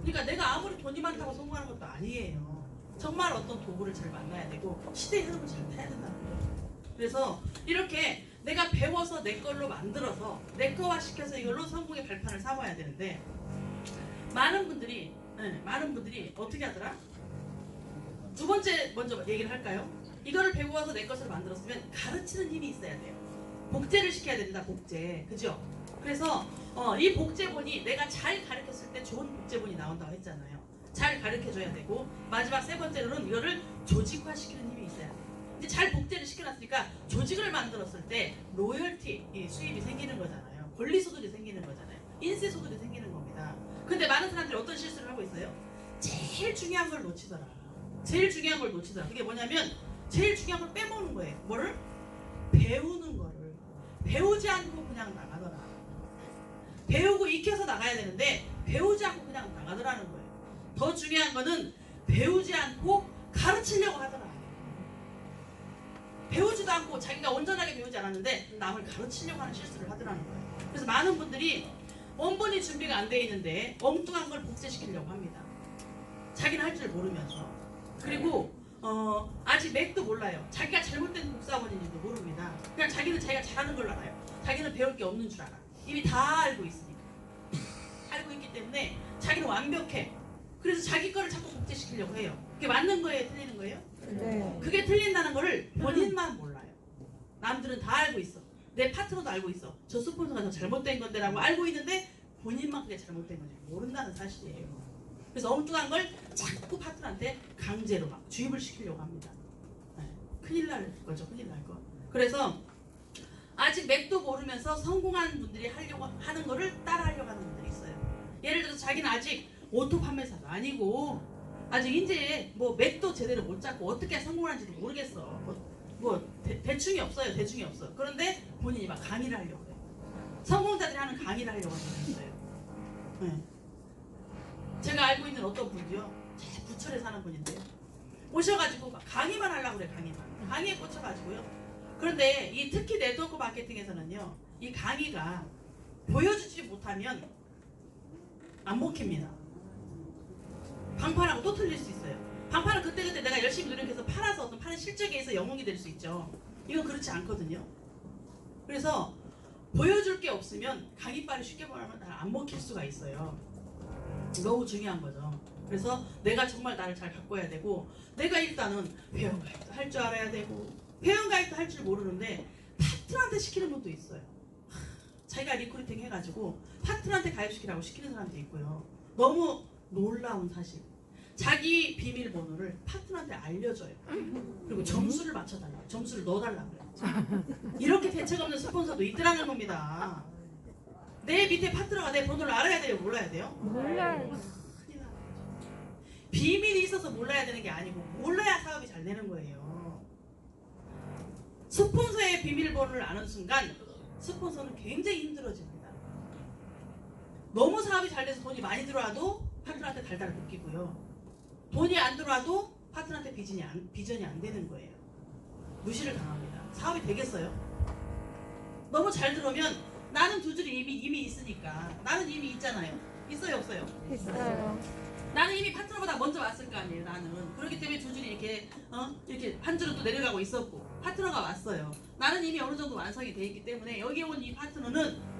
그러니까 내가 아무리 돈이 많다고 성공하는 것도 아니에요. 정말 어떤 도구를 잘 만나야 되고 시대의 흐름을 잘 타야 된다는 거예요. 그래서 이렇게 내가 배워서 내 걸로 만들어서 내 거화 시켜서 이걸로 성공의 발판을 삼아야 되는데 많은 분들이 어떻게 하더라? 두 번째 먼저 얘기를 할까요? 이거를 배워서 내 것으로 만들었으면 가르치는 힘이 있어야 돼요. 복제를 시켜야 된다. 복제. 그죠? 그래서 이 복제본이 내가 잘 가르쳤을 때 좋은 복제본이 나온다고 했잖아요. 잘 가르쳐줘야 되고 마지막 세 번째로는 이거를 조직화시키는 힘이 있어야 돼요. 이제 잘 복제를 시켜놨으니까 조직을 만들었을 때 로열티 수입이 생기는 거잖아요. 권리소득이 생기는 거잖아요. 인세소득이 생기는 겁니다. 근데 많은 사람들이 어떤 실수를 하고 있어요? 제일 중요한 걸 놓치더라. 제일 중요한 걸 놓치더라. 그게 뭐냐면 제일 중요한 걸 빼먹는 거예요. 뭐를? 배우는 거를. 배우지 않고 그냥 나가더라. 배우고 익혀서 나가야 되는데 배우지 않고 그냥 나가더라는 거예요. 더 중요한 거는 배우지 않고 가르치려고 하더라. 배우지도 않고 자기가 온전하게 배우지 않았는데 남을 가르치려고 하는 실수를 하더라는 거예요. 그래서 많은 분들이 원본이 준비가 안 돼 있는데 엉뚱한 걸 복제시키려고 합니다. 자기는 할 줄 모르면서. 그리고 아직 맥도 몰라요. 자기가 잘못된 복사본인지도 모릅니다. 그냥 자기는 자기가 잘하는 걸로 알아요. 자기는 배울 게 없는 줄 알아. 이미 다 알고 있으니까. 알고 있기 때문에 자기는 완벽해. 그래서 자기 거를 자꾸 복제시키려고 해요. 그게 맞는 거예요? 틀리는 거예요? 네. 그게 틀린다는 거를 본인만 몰라요. 남들은 다 알고 있어. 내 파트너도 알고 있어. 저 스폰서가 더 잘못된 건데 라고 알고 있는데 본인만 그게 잘못된 건지 모른다는 사실이에요. 그래서 엉뚱한 걸 자꾸 파트너한테 강제로 막 주입을 시키려고 합니다. 네. 큰일 날 거죠. 큰일 날 거. 그래서 아직 맥도 모르면서 성공한 분들이 하는 거를 따라 하려고 하는 분들이 있어요. 예를 들어서 자기는 아직 오토 판매사도 아니고 아직 이제 뭐 맥도 제대로 못 잡고 어떻게 성공하는지도 모르겠어. 대충이 없어요. 대충이 없어. 그런데 본인이 막 강의를 하려고 해요. 성공자들이 하는 강의를 하려고 하는 네. 제가 알고 있는 어떤 분도요. 제 부천에 사는 분인데요. 오셔가지고 막 강의만 하려고 그래. 강의에 꽂혀가지고요. 그런데 이 특히 네트워크 마케팅에서는요. 이 강의가 보여주지 못하면 안 먹힙니다. 방판하고 또 틀릴 수 있어요. 방판은 그때그때 내가 열심히 노력해서 팔아서 어떤 파는 실적에 의해서 영웅이 될 수 있죠. 이건 그렇지 않거든요. 그래서 보여줄 게 없으면 강의빨을 쉽게 말하면 안 먹힐 수가 있어요. 너무 중요한 거죠. 그래서 내가 정말 나를 잘 바꿔야 되고 내가 일단은 회원가입도 할 줄 알아야 되고 회원가입도 할 줄 모르는데 파트너한테 시키는 분도 있어요. 자기가 리크루팅 해가지고 파트너한테 가입시키라고 시키는 사람도 있고요. 너무 놀라운 사실. 자기 비밀번호를 파트너한테 알려줘요. 그리고 점수를 맞춰달라고. 점수를 넣어달라고 그래요. 이렇게 대책 없는 스폰서도 있더라는 겁니다. 내 밑에 파트너가 내 번호를 알아야 돼요? 몰라야 돼요? 몰라요. 큰일 나는 거죠. 비밀이 있어서 몰라야 되는 게 아니고 몰라야 사업이 잘 되는 거예요. 스폰서의 비밀번호를 아는 순간 스폰서는 굉장히 힘들어집니다. 너무 사업이 잘 돼서 돈이 많이 들어와도 파트너한테 달달 묶이고요. 돈이 안 들어와도 파트너한테 비전이 안 되는 거예요. 무시를 당합니다. 사업이 되겠어요? 너무 잘 들어오면 나는 두 줄이 이미 있으니까. 나는 이미 있잖아요. 있어요, 없어요? 있어요. 나는 이미 파트너보다 먼저 왔을 거 아니에요. 나는 그렇기 때문에 두 줄이 이렇게 한 줄은 또 내려가고 있었고 파트너가 왔어요. 나는 이미 어느 정도 완성이 돼 있기 때문에 여기 온 이 파트너는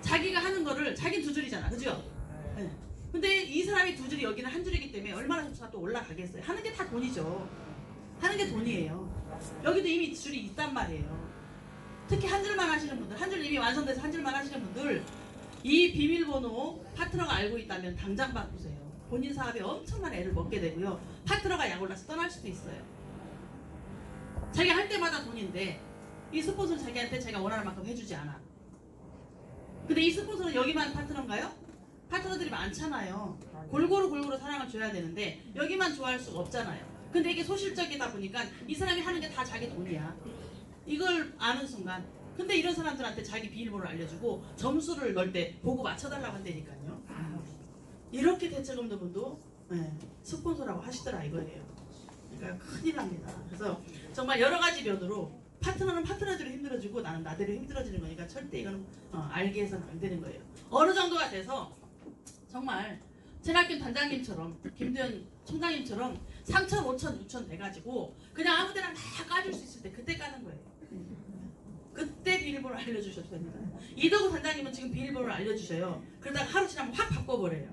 자기가 하는 거를 자기는 두 줄이잖아, 그죠? 네. 근데 이 사람이 두 줄이 여기는 한 줄이기 때문에 얼마나 점수가 또 올라가겠어요. 하는 게 다 돈이죠. 하는 게 돈이에요. 여기도 이미 줄이 있단 말이에요. 특히 한 줄만 하시는 분들, 한 줄 이미 완성돼서 한 줄만 하시는 분들, 이 비밀번호 파트너가 알고 있다면 당장 바꾸세요. 본인 사업에 엄청난 애를 먹게 되고요. 파트너가 약올라서 떠날 수도 있어요. 자기 할 때마다 돈인데 이 스폰서는 자기한테 자기가 원하는 만큼 해주지 않아. 근데 이 스폰서는 여기만 파트너인가요? 파트너들이 많잖아요. 골고루 사랑을 줘야 되는데 여기만 좋아할 수가 없잖아요. 근데 이게 소실적이다 보니까 이 사람이 하는 게 다 자기 돈이야. 이걸 아는 순간 근데 이런 사람들한테 자기 비밀번호를 알려주고 점수를 넣을 때 보고 맞춰달라고 한다니까요. 이렇게 대책 없는 분도 스폰서라고 하시더라 이거예요. 그러니까 큰일 납니다. 그래서 정말 여러 가지 면으로 파트너는 파트너대로 힘들어지고 나는 나대로 힘들어지는 거니까 절대 이건 알게 해서는 안 되는 거예요. 어느 정도가 돼서 정말 제나킴 단장님처럼 김두현 총장님처럼 3천, 5천, 6천 돼가지고 그냥 아무데나 막 까줄 수 있을 때 그때 까는 거예요. 그때 비밀번호를 알려주셔도 됩니다. 이덕우 단장님은 지금 비밀번호를 알려주셔요. 그러다가 하루 지나면 확 바꿔버려요.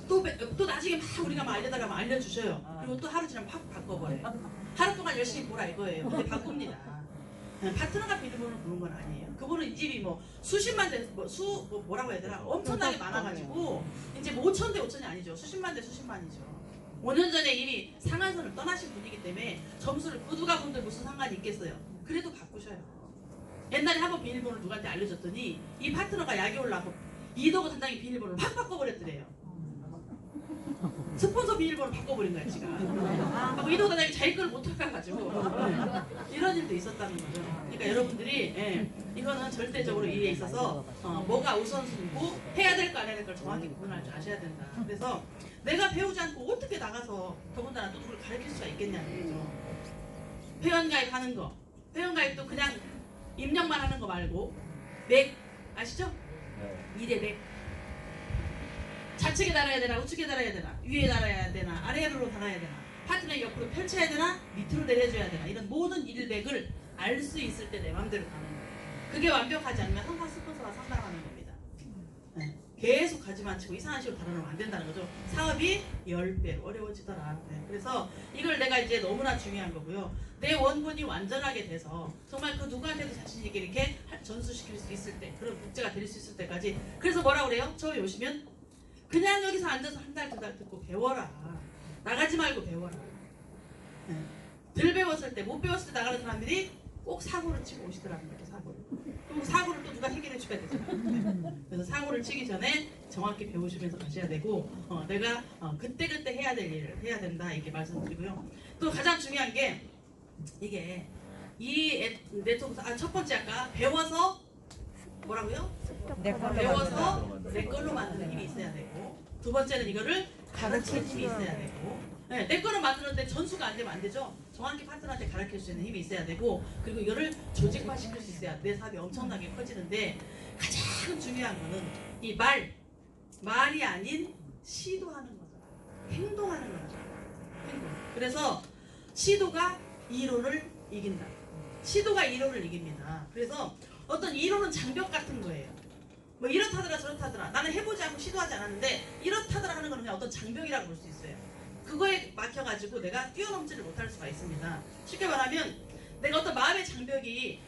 또 나중에 막 우리가 막 알려다가 막 알려주셔요. 그리고 또 하루 지나면 확 바꿔버려요. 하루 동안 열심히 보라 이거예요. 근데 바꿉니다. 파트너가 비밀번호를 부른 건 아니에요. 그분은 이 집이 뭐 수십만 대, 뭐라고 해야 되나 엄청나게 많아가지고 이제 뭐 5천 대 5천이 아니죠. 수십만 대 수십만이죠. 5년 전에 이미 상한선을 떠나신 분이기 때문에 점수를 누가 분들 무슨 상관이 있겠어요. 그래도 바꾸셔요. 옛날에 한번 비밀번호를 누구한테 알려줬더니 이 파트너가 약이 올라고 이덕우 단장이 비밀번호를 확 바꿔버렸더래요. 스폰서 비밀번호 바꿔버린 거야 지금. 이덕우 단장이 자기 걸 못 해가지고 이런 일도 있었다는 거죠. 그러니까 여러분들이 이거는 절대적으로 일에 있어서 뭐가 우선순위고 해야 될 거 안 해야 될 걸 정확히 구분할 줄 아셔야 된다. 그래서 내가 배우지 않고 어떻게 나가서 더군다나 또 누굴 가르칠 수가 있겠냐는 거죠. 회원가입하는 거, 회원가입도 그냥 입력만 하는 거 말고 맥 아시죠? 2대 100 좌측에 달아야 되나 우측에 달아야 되나 위에 달아야 되나 아래로 달아야 되나 파트너 옆으로 펼쳐야 되나 밑으로 내려줘야 되나 이런 모든 일백을 알 수 있을 때 내 맘대로 가는 거예요. 그게 완벽하지 않으면 항상 스폰서가 상담하는 겁니다. 계속 가지만 치고 이상한 식으로 달아놓으면 안 된다는 거죠. 사업이 10배로 어려워지더라. 그래서 이걸 내가 이제 너무나 중요한 거고요. 내 원본이 완전하게 돼서 정말 그 누구한테도 자신 있게 이렇게 전수시킬 수 있을 때 그런 국제가 될 수 있을 때까지 그래서 뭐라 그래요? 저희 오시면 그냥 여기서 앉아서 한 달 두 달 듣고 배워라. 나가지 말고 배워라. 덜 배웠을 때 못 배웠을 때 나가는 사람들이 꼭 사고를 치고 오시더라고요. 사고를. 그럼 사고를 또 누가 해결해 줘야 되잖아요. 그래서 사고를 치기 전에 정확히 배우시면서 가셔야 되고 내가 그때그때 해야 될 일을 해야 된다 이렇게 말씀드리고요. 또 가장 중요한 게 이게 이 네트워크 첫 번째 아까 배워서 뭐라고요? 배워서 내 걸로 만드는 힘이 있어야 되고 두 번째는 이거를 가르치는 힘이 있어야 되고 내 거를 만드는데 전수가 안 되면 안 되죠. 정확히 파트너한테 가르칠 수 있는 힘이 있어야 되고 그리고 이거를 조직화 시킬 수 있어야 내 사업이 엄청나게 커지는데 가장 중요한 거는 이 말이 아닌 시도하는 거죠. 행동하는 거죠. 행동. 그래서 시도가 이론을 이긴다. 시도가 이론을 이깁니다. 그래서 어떤 이론은 장벽 같은 거예요. 뭐 이렇다더라 저렇다더라 나는 해보지 않고 시도하지 않았는데 이렇다더라 하는 거는 그냥 어떤 장벽이라고 볼 수 있어요. 그거에 막혀가지고 내가 뛰어넘지를 못할 수가 있습니다. 쉽게 말하면 내가 어떤 마음의 장벽이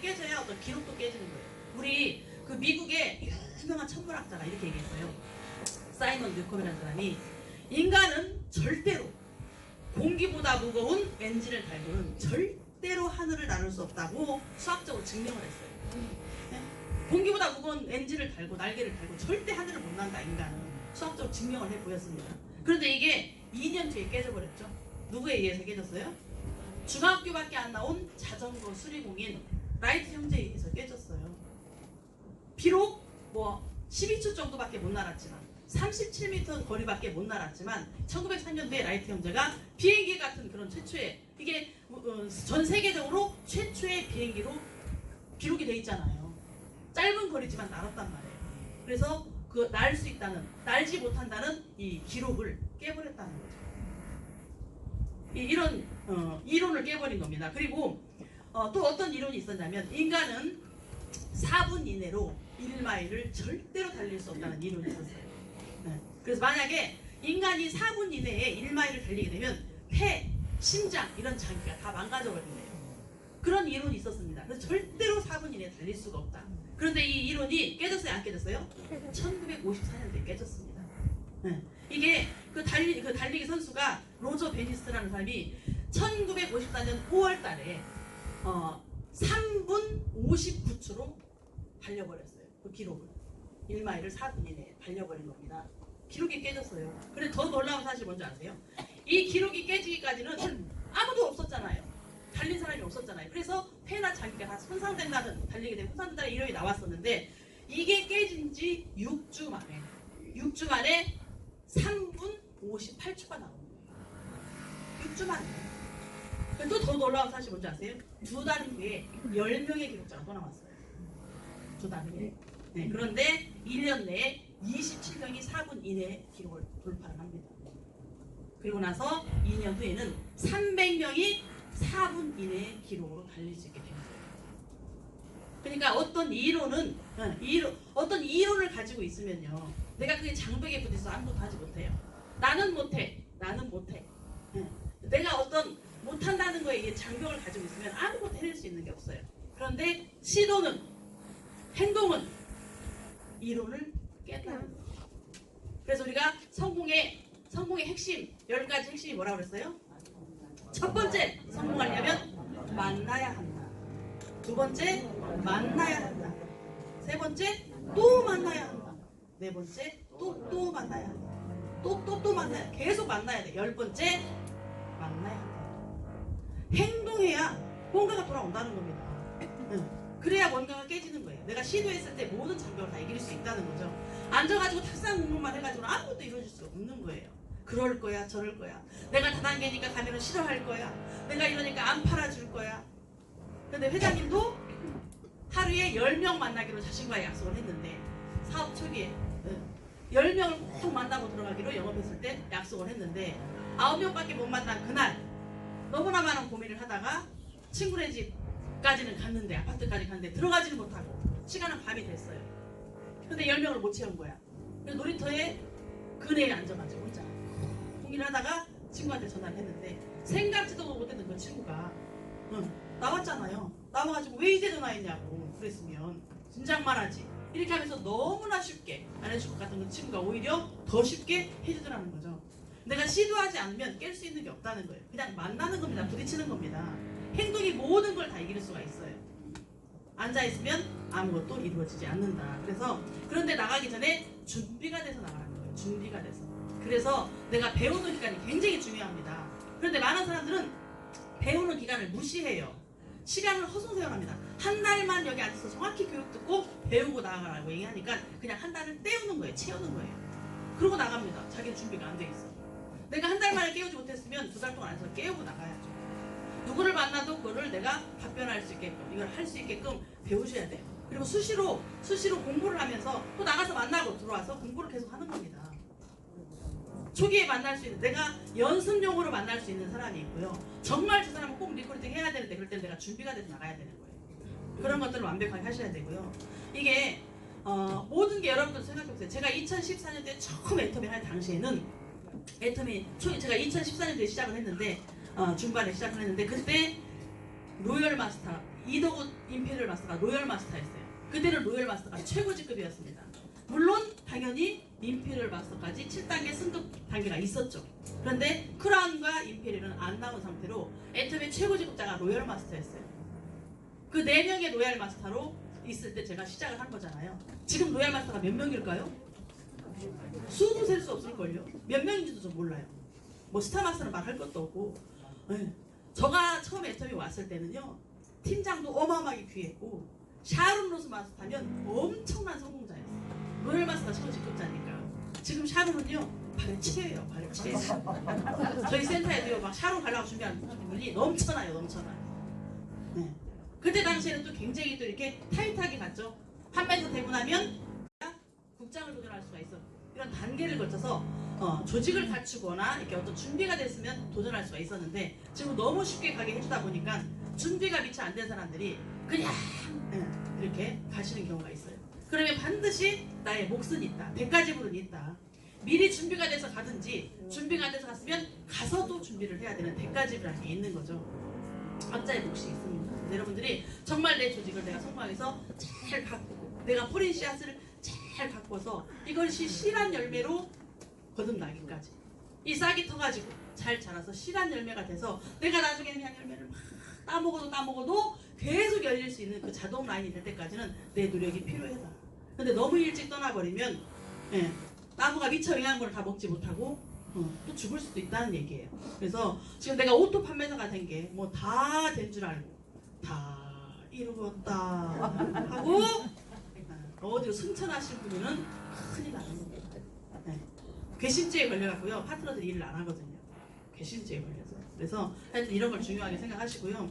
깨져야 어떤 기록도 깨지는 거예요. 우리 그 미국의 유명한 천문학자가 이렇게 얘기했어요. 사이먼 뉴컴이라는 사람이 인간은 절대로 공기보다 무거운 엔진을 달고는 절대로 하늘을 나를 수 없다고 수학적으로 증명을 했어요. 네? 공기보다 무거운 엔진을 달고 날개를 달고 절대 하늘을 못 난다 인간은 수학적으로 증명을 해 보였습니다. 그런데 이게 2년 뒤에 깨져버렸죠. 누구에 의해서 깨졌어요? 중학교밖에 안 나온 자전거 수리공인 라이트 형제에 의해서 깨졌어요. 비록 뭐 12초 정도밖에 못 날았지만 37m 거리밖에 못 날았지만 1903년도에 라이트 형제가 비행기 같은 그런 최초의 이게 전 세계적으로 최초의 비행기로 기록이 돼 있잖아요. 짧은 거리지만 날았단 말이에요. 그래서 그 날 수 있다는 날지 못한다는 이 기록을 깨버렸다는 거죠. 이런 이론을 깨버린 겁니다. 그리고 또 어떤 이론이 있었냐면 인간은 4분 이내로 1마일을 절대로 달릴 수 없다는 이론이 있었어요. 네. 그래서 만약에 인간이 4분 이내에 1마일을 달리게 되면 폐, 심장 이런 장기가 다 망가져버린대요. 그런 이론이 있었습니다. 그래서 절대로 4분 이내에 달릴 수가 없다. 그런데 이 이론이 깨졌어요? 안 깨졌어요? 1954년도에 깨졌습니다. 네. 이게 그 달리기 선수가 로저 베니스라는 사람이 1954년 5월 달에 3분 59초로 달려버렸어요. 그 기록을. 1마일을 4분 이내에 달려버린 겁니다. 기록이 깨졌어요. 근데 더 놀라운 사실이 뭔지 아세요? 이 기록이 깨지기까지는 아무도 없었잖아요. 달린 사람이 없었잖아요. 그래서 폐나 장기가 다 손상된다는 달리게 되면 손상된다는 이론이 나왔었는데 이게 깨진 지 6주 만에 3분 58초가 나온 거예요. 6주 만에. 또 더 놀라운 사실이 뭔지 아세요? 2달 후에 10명의 기록자가 또 나왔어요. 2달 후에. 네, 그런데 1년 내에 27명이 4분 이내에 기록을 돌파를 합니다. 그리고 나서 2년 후에는 300명이 4분 이내에 기록으로 달릴 수 있게 된 거예요. 그러니까 어떤 이론을 가지고 있으면요, 내가 그게 장벽에 부딪혀서 아무것도 하지 못해요. 나는 못해. 네. 내가 어떤 못한다는 거에 이게 장벽을 가지고 있으면 아무것도 해낼 수 있는 게 없어요. 그런데 시도는, 행동은 이론을 깼다는 거예요. 그래서 우리가 성공의 핵심, 10가지 핵심이 뭐라고 그랬어요? 첫 번째, 성공하려면 만나야 한다. 두 번째, 만나야 한다. 세 번째, 또 만나야 한다. 네 번째, 또 만나야 한다. 또 만나야, 계속 만나야 돼. 10번째, 만나야 한다. 행동해야 뭔가가 돌아온다는 겁니다. 그래야 뭔가가 깨지는 거예요. 내가 시도했을 때 모든 장벽을 다 이길 수 있다는 거죠. 앉아가지고 탁상 공부만 해가지고는 아무것도 이루어질 수 없는 거예요. 그럴 거야, 저럴 거야. 내가 다단계니까 가면은 싫어할 거야. 내가 이러니까 안 팔아줄 거야. 근데 회장님도 하루에 10명 만나기로 자신과의 약속을 했는데 사업 초기에 10명을 꼭 만나고 들어가기로 영업했을 때 약속을 했는데 9명밖에 못 만난 그날 너무나 많은 고민을 하다가 친구네 집까지는 갔는데, 아파트까지 갔는데 들어가지는 못하고 시간은 밤이 됐어요. 근데 10명을 못 채운 거야. 그래서 놀이터에 그네에 앉아가지고 혼자 고민을 하다가 친구한테 전화를 했는데 생각지도 못했던 그 친구가 나왔잖아요. 나와가지고 왜 이제 전화했냐고 그랬으면 진작만 하지. 이렇게 하면서 너무나 쉽게 안 해줄 것 같은 그 친구가 오히려 더 쉽게 해주더라는 거죠. 내가 시도하지 않으면 깰 수 있는 게 없다는 거예요. 그냥 만나는 겁니다. 부딪히는 겁니다. 행동이 모든 걸 다 이길 수가 있어요. 앉아있으면 아무것도 이루어지지 않는다. 그런데 나가기 전에 준비가 돼서 나가는 거예요. 준비가 돼서. 그래서 내가 배우는 기간이 굉장히 중요합니다. 그런데 많은 사람들은 배우는 기간을 무시해요. 시간을 허송세월합니다. 한 달만 여기 앉아서 정확히 교육 듣고 배우고 나가라고 얘기하니까 그냥 한 달을 때우는 거예요. 채우는 거예요. 그러고 나갑니다. 자기는 준비가 안 돼 있어. 내가 한 달 만에 깨우지 못했으면 2달 동안 앉아서 깨우고 나가야죠. 누구를 만나도 그거를 내가 답변할 수 있게끔, 이걸 할 수 있게끔 배우셔야 돼요. 그리고 수시로 공부를 하면서 또 나가서 만나고 들어와서 공부를 계속 하는 겁니다. 초기에 만날 수 있는, 내가 연습용으로 만날 수 있는 사람이 있고요. 정말 저 사람은 꼭 리크루팅 해야 되는데 그럴 때 내가 준비가 돼서 나가야 되는 거예요. 그런 것들을 완벽하게 하셔야 되고요. 이게 모든 게 여러분들 생각해보세요. 제가 2014년도에 처음 애터미 할 당시에는 제가 2014년도에 시작을 했는데 중반에 시작을 했는데 그때 로열 마스터, 이더굿 임페리얼 마스터가 로열 마스터였어요. 그때는 로열 마스터가 최고 직급이었습니다. 물론 당연히 임페리얼 마스터까지 7단계 승급 단계가 있었죠. 그런데 크라운과 임페리얼은 안 나온 상태로 애터미 최고 직급자가 로열 마스터였어요. 그 4명의 로열 마스터로 있을 때 제가 시작을 한 거잖아요. 지금 로열 마스터가 몇 명일까요? 수도 셀 수 없을걸요. 몇 명인지도 좀 몰라요. 뭐 스타 마스터는 말할 것도 없고. 네. 제가 처음에 애터미 왔을 때는요, 팀장도 어마어마하게 귀했고 샤론 로스 마스터면 엄청난 성공자였어요. 로열마스터 최고 직급자니까. 지금 샤론은요 발에 치예요. 발에 치. 저희 센터에도요 막 샤론 가려고 준비하는 분들이 넘쳐나요. 네. 그때 당시에는 또 굉장히 또 이렇게 타이트하게 갔죠. 판매도 되고 나면 국장을 도전할 수가 있어. 이런 단계를 거쳐서 조직을 갖추거나 이렇게 어떤 준비가 됐으면 도전할 수가 있었는데 지금 너무 쉽게 가게 해주다 보니까 준비가 미처 안 된 사람들이 그냥 이렇게 가시는 경우가 있어요. 그러면 반드시 나의 몫은 있다. 100가지 불은 있다. 미리 준비가 돼서 가든지 준비가 안 돼서 갔으면 가서도 준비를 해야 되는 100가지라는 게 있는 거죠. 각자의 몫이 있습니다. 여러분들이 정말 내 조직을 내가 성공해서 잘 가꾸고 내가 뿌린 씨앗을 잘 가꿔서 이것이 실한 열매로 거듭나기까지 이 싹이 터가지고 잘 자라서 실한 열매가 돼서 내가 나중에 그냥 열매를 막 따먹어도 계속 열릴 수 있는 그 자동 라인이 될 때까지는 내 노력이 필요하다. 근데 너무 일찍 떠나버리면 나무가 미처 영양분을 다 먹지 못하고 또 죽을 수도 있다는 얘기예요. 그래서 지금 내가 오토 판매사가 된 게 뭐 다 된 줄 알고 다 이루었다 하고 어디로 승천하신 분은 큰일 나는 겁니다. 괘씸죄에 걸려갖고요 파트너들이 일을 안 하거든요. 괘씸죄에 걸려서. 그래서 하여튼 이런 걸 중요하게 생각하시고요.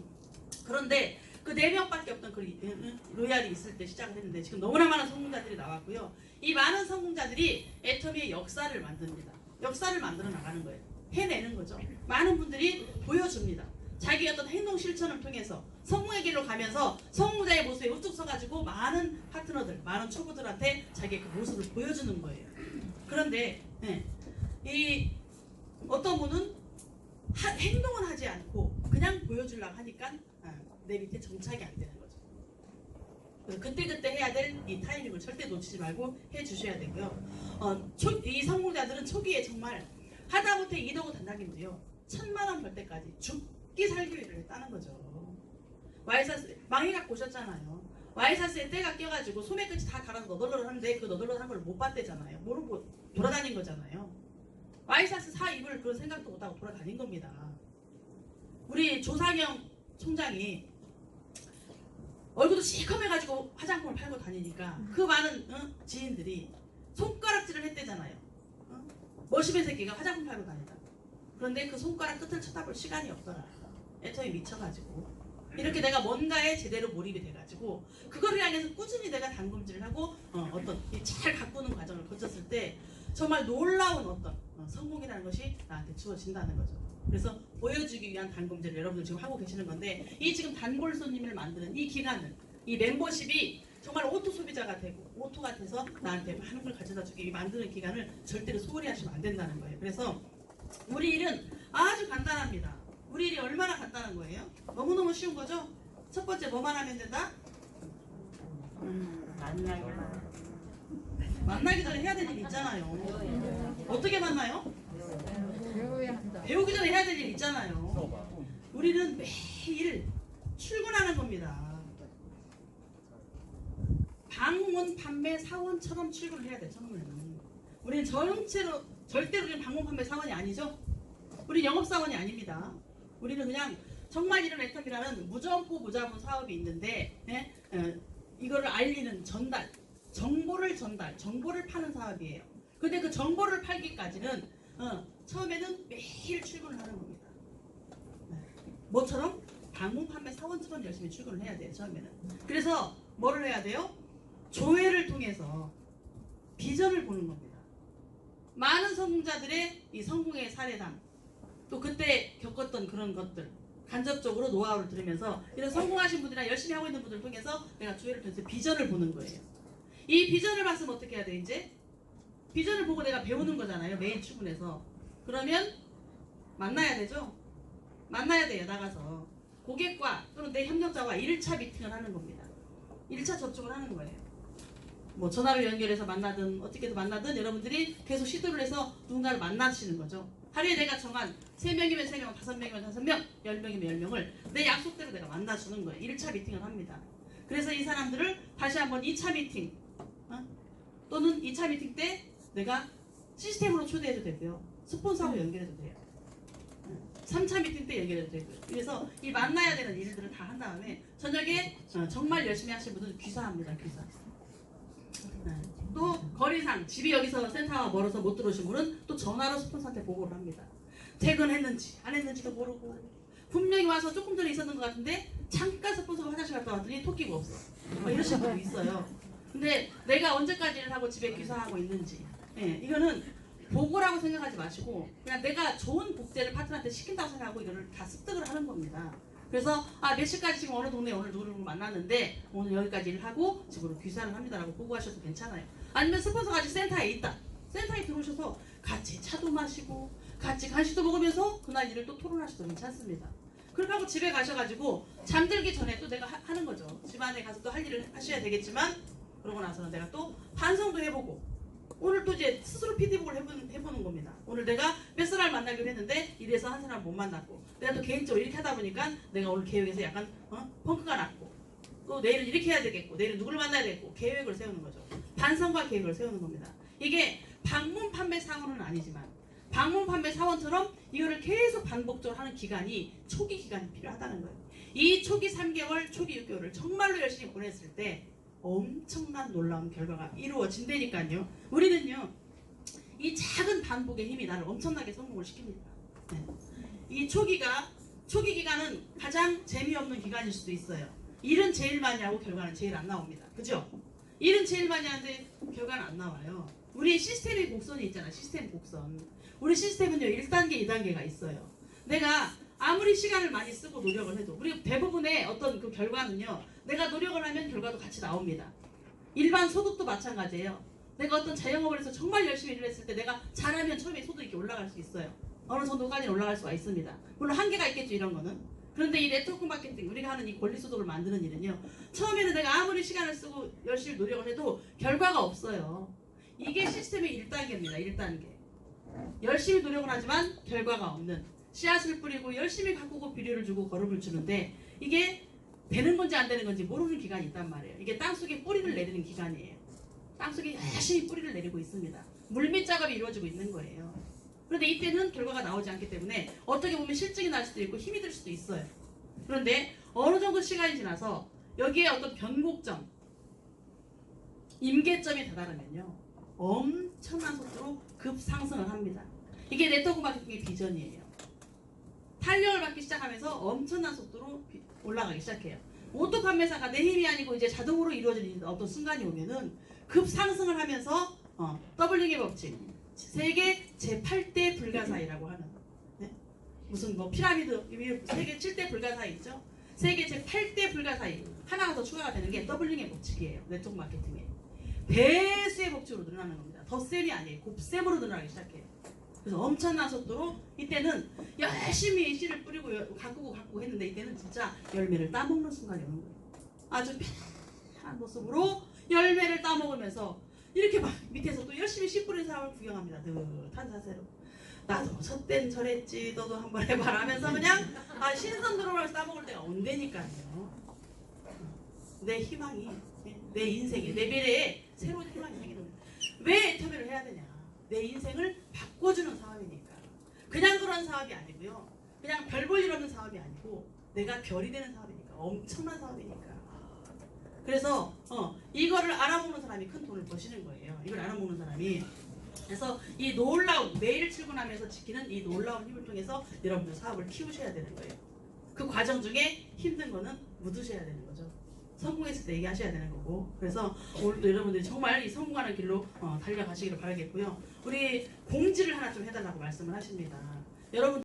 그런데 그 4명밖에 없던 그 로얄이 있을 때 시작을 했는데 지금 너무나 많은 성공자들이 나왔고요. 이 많은 성공자들이 애터미의 역사를 만듭니다. 역사를 만들어 나가는 거예요. 해내는 거죠. 많은 분들이 보여줍니다. 자기 어떤 행동 실천을 통해서 성공의 길로 가면서 성공자의 모습에 우뚝 서가지고 많은 파트너들, 많은 초보들한테 자기의 그 모습을 보여주는 거예요. 그런데 이 어떤 분은 행동은 하지 않고 그냥 보여주려고 하니까 내 밑에 정착이 안 되는 거죠. 그래서 그때그때 해야 될 이 타이밍을 절대 놓치지 말고 해주셔야 되고요. 이 성공자들은 초기에 정말 하다못해 이도고 단장님도요 1000만원 벌 때까지 죽기 살기 일을 했다는 거죠. 와이사스 망해갖고 오셨잖아요. 와이사스에 때가 껴가지고 소매 끝이 다 갈아서 너덜너덜 하는데 그 너덜너덜한 걸 못 봤대잖아요. 모르고 돌아다닌 거잖아요. 와이사스 사입을 그런 생각도 못하고 돌아다닌 겁니다. 우리 조상영 총장이 얼굴도 시커매가지고 화장품을 팔고 다니니까 그 많은 지인들이 손가락질을 했대잖아요. 머시맨 새끼가 화장품 팔고 다니다. 그런데 그 손가락 끝을 쳐다볼 시간이 없더라. 애터미 미쳐가지고 이렇게 내가 뭔가에 제대로 몰입이 돼가지고 그거를 향해서 꾸준히 내가 단검질을 하고 어떤 잘 가꾸는 과정을 거쳤을 때 정말 놀라운 어떤 성공이라는 것이 나한테 주어진다는 거죠. 그래서 보여주기 위한 단검질을 여러분들 지금 하고 계시는 건데 이 지금 단골 손님을 만드는 이 기간을 이 멤버십이 정말 오토 소비자가 되고 오토가 돼서 나한테 많은 걸 가져다 주기 만드는 기간을 절대로 소홀히 하시면 안 된다는 거예요. 그래서 우리 일은 아주 간단합니다. 우리 일이 얼마나 간단한 거예요? 너무너무 쉬운 거죠? 첫 번째 뭐만 하면 된다? 만나기 전에 해야 될 일 있잖아요. 어떻게 만나요? 배우기 전에 해야 될 일 있잖아요. 우리는 매일 출근하는 겁니다. 방문 판매 사원처럼 출근을 해야 돼요. 정말은. 우리는 절대로 그냥 방문 판매 사원이 아니죠. 우리 영업사원이 아닙니다. 우리는 그냥 정말 이런 애터미라는 무점포 무자본 사업이 있는데 이거를 알리는 전달, 정보를 파는 사업이에요. 근데 그 정보를 팔기까지는 처음에는 매일 출근을 하는 겁니다. 뭐처럼? 방문 판매 사원처럼 열심히 출근을 해야 돼요. 처음에는. 그래서 뭐를 해야 돼요? 조회를 통해서 비전을 보는 겁니다. 많은 성공자들의 이 성공의 사례담, 또 그때 겪었던 그런 것들 간접적으로 노하우를 들으면서 이런 성공하신 분들이나 열심히 하고 있는 분들을 통해서 내가 조회를 통해서 비전을 보는 거예요. 이 비전을 봤으면 어떻게 해야 돼? 이제 비전을 보고 내가 배우는 거잖아요. 매일 출근해서. 그러면 만나야 되죠. 만나야 돼요. 나가서 고객과 또는 내 협력자와 1차 미팅을 하는 겁니다. 1차 접촉을 하는 거예요. 뭐 전화를 연결해서 만나든 어떻게든 만나든 여러분들이 계속 시도를 해서 누군가를 만나시는 거죠. 하루에 내가 정한 3명이면 3명, 5명이면 5명, 10명이면 10명을 내 약속대로 내가 만나주는 거예요. 1차 미팅을 합니다. 그래서 이 사람들을 다시 한번 2차 미팅 또는 2차 미팅 때 내가 시스템으로 초대해도 되고요. 스폰서하고 연결해도 돼요. 3차 미팅 때 연결해도 되고요. 그래서 이 만나야 되는 일들을 다 한 다음에 저녁에 정말 열심히 하신 분들은 귀사합니다. 귀사. 또 거리상 집이 여기서 센터가 멀어서 못 들어오신 분은 또 전화로 스폰서한테 보고를 합니다. 퇴근했는지 안 했는지도 모르고 분명히 와서 조금 전에 있었는 것 같은데 잠깐 스폰서가 화장실 갔다 왔더니 토끼가 없어. 이러신 분도 있어요. 근데 내가 언제까지 일을 하고 집에 귀사하고 있는지, 예, 이거는 보고라고 생각하지 마시고 그냥 내가 좋은 복제를 파트너한테 시킨다고 생각하고 이거를 다 습득을 하는 겁니다. 그래서 몇 시까지 지금 어느 동네에 오늘 누구를 만났는데 오늘 여기까지 일을 하고 집으로 귀사를 합니다라고 보고하셔도 괜찮아요. 아니면 스폰서가 아직 센터에 있다. 센터에 들어오셔서 같이 차도 마시고 같이 간식도 먹으면서 그날 일을 또 토론하셔도 괜찮습니다. 그렇게 하고 집에 가셔가지고 잠들기 전에 또 내가 하는 거죠. 집안에 가서 또 할 일을 하셔야 되겠지만 그러고 나서는 내가 또 반성도 해보고 오늘 또 이제 스스로 피드백을 해보는 겁니다. 오늘 내가 몇 사람을 만나기로 했는데 이래서 한 사람 못 만났고 내가 또 개인적으로 이렇게 하다 보니까 내가 오늘 계획에서 약간 펑크가 났고 또 내일은 이렇게 해야 되겠고 내일은 누구를 만나야 되겠고 계획을 세우는 거죠. 반성과 계획을 세우는 겁니다. 이게 방문 판매 사원은 아니지만 방문 판매 사원처럼 이거를 계속 반복적으로 하는 기간이 초기 기간이 필요하다는 거예요. 이 초기 3개월, 초기 6개월을 정말로 열심히 보냈을 때 엄청난 놀라운 결과가 이루어진다니까요. 우리는요, 이 작은 반복의 힘이 나를 엄청나게 성공을 시킵니다. 네. 이 초기 기간은 가장 재미없는 기간일 수도 있어요. 일은 제일 많이 하고 결과는 제일 안 나옵니다. 그죠? 일은 제일 많이 하는데 결과는 안 나와요. 우리 시스템의 곡선이 있잖아. 시스템 곡선. 우리 시스템은요 1단계, 2단계가 있어요. 내가 아무리 시간을 많이 쓰고 노력을 해도 우리 대부분의 어떤 그 결과는요 내가 노력을 하면 결과도 같이 나옵니다. 일반 소득도 마찬가지예요. 내가 어떤 자영업을 해서 정말 열심히 일을 했을 때 내가 잘하면 처음에 소득이 올라갈 수 있어요. 어느 정도까지는 올라갈 수가 있습니다. 물론 한계가 있겠죠 이런 거는. 그런데 이 네트워크 마케팅 우리가 하는 이 권리소득을 만드는 일은요 처음에는 내가 아무리 시간을 쓰고 열심히 노력을 해도 결과가 없어요. 이게 시스템의 1단계입니다. 1단계. 열심히 노력을 하지만 결과가 없는 씨앗을 뿌리고 열심히 가꾸고 비료를 주고 거름을 주는데 이게 되는 건지 안 되는 건지 모르는 기간이 있단 말이에요. 이게 땅속에 뿌리를 내리는 기간이에요. 땅속에 열심히 뿌리를 내리고 있습니다. 물밑 작업이 이루어지고 있는 거예요. 그런데 이때는 결과가 나오지 않기 때문에 어떻게 보면 실증이 날 수도 있고 힘이 들 수도 있어요. 그런데 어느 정도 시간이 지나서 여기에 어떤 변곡점, 임계점이 다다르면요 엄청난 속도로 급상승을 합니다. 이게 네트워크 마케팅의 비전이에요. 탄력을 받기 시작하면서 엄청난 속도로 올라가기 시작해요. 오토 판매사가 내 힘이 아니고 이제 자동으로 이루어지는 어떤 순간이 오면은 급상승을 하면서 더블링의 법칙, 세계 제8대 불가사의라고 하는 무슨 뭐 피라미드 세계 7대 불가사의 있죠? 세계 제8대 불가사의 하나가 더 추가가 되는 게 더블링의 법칙이에요. 네트워크 마케팅에 배수의 법칙으로 늘어나는 겁니다. 덧셈이 아니에요. 곱셈으로 늘어나기 시작해요. 그래서 엄청난 속도로 이때는 열심히 씨를 뿌리고 가꾸고 했는데 이때는 진짜 열매를 따먹는 순간이 오는 거예요. 아주 편한 모습으로 열매를 따먹으면서 이렇게 막 밑에서 또 열심히 씨 뿌리는 사람을 구경합니다. 느긋한 자세로. 나도 저땐 저랬지 너도 한번 해봐라 하면서 그냥 신선 들어가면서 따먹을 때가 온다니까요. 내 희망이 내 인생에 내 미래에 새로운 희망이 생기는 거예요. 왜 인터뷰를 해야 되냐. 내 인생을 바꿔주는 사업이니까. 그냥 그런 사업이 아니고요. 그냥 별 볼 일 없는 사업이 아니고 내가 별이 되는 사업이니까. 엄청난 사업이니까. 그래서 이거를 알아보는 사람이 큰 돈을 버시는 거예요. 이걸 알아보는 사람이. 그래서 이 놀라운 매일 출근하면서 지키는 이 놀라운 힘을 통해서 여러분들 사업을 키우셔야 되는 거예요. 그 과정 중에 힘든 거는 묻으셔야 되는 거죠. 성공했을 때 얘기하셔야 되는 거고. 그래서 오늘도 여러분들이 정말 이 성공하는 길로 달려가시기를 바라겠고요. 우리 공지를 하나 좀 해달라고 말씀을 하십니다. 여러분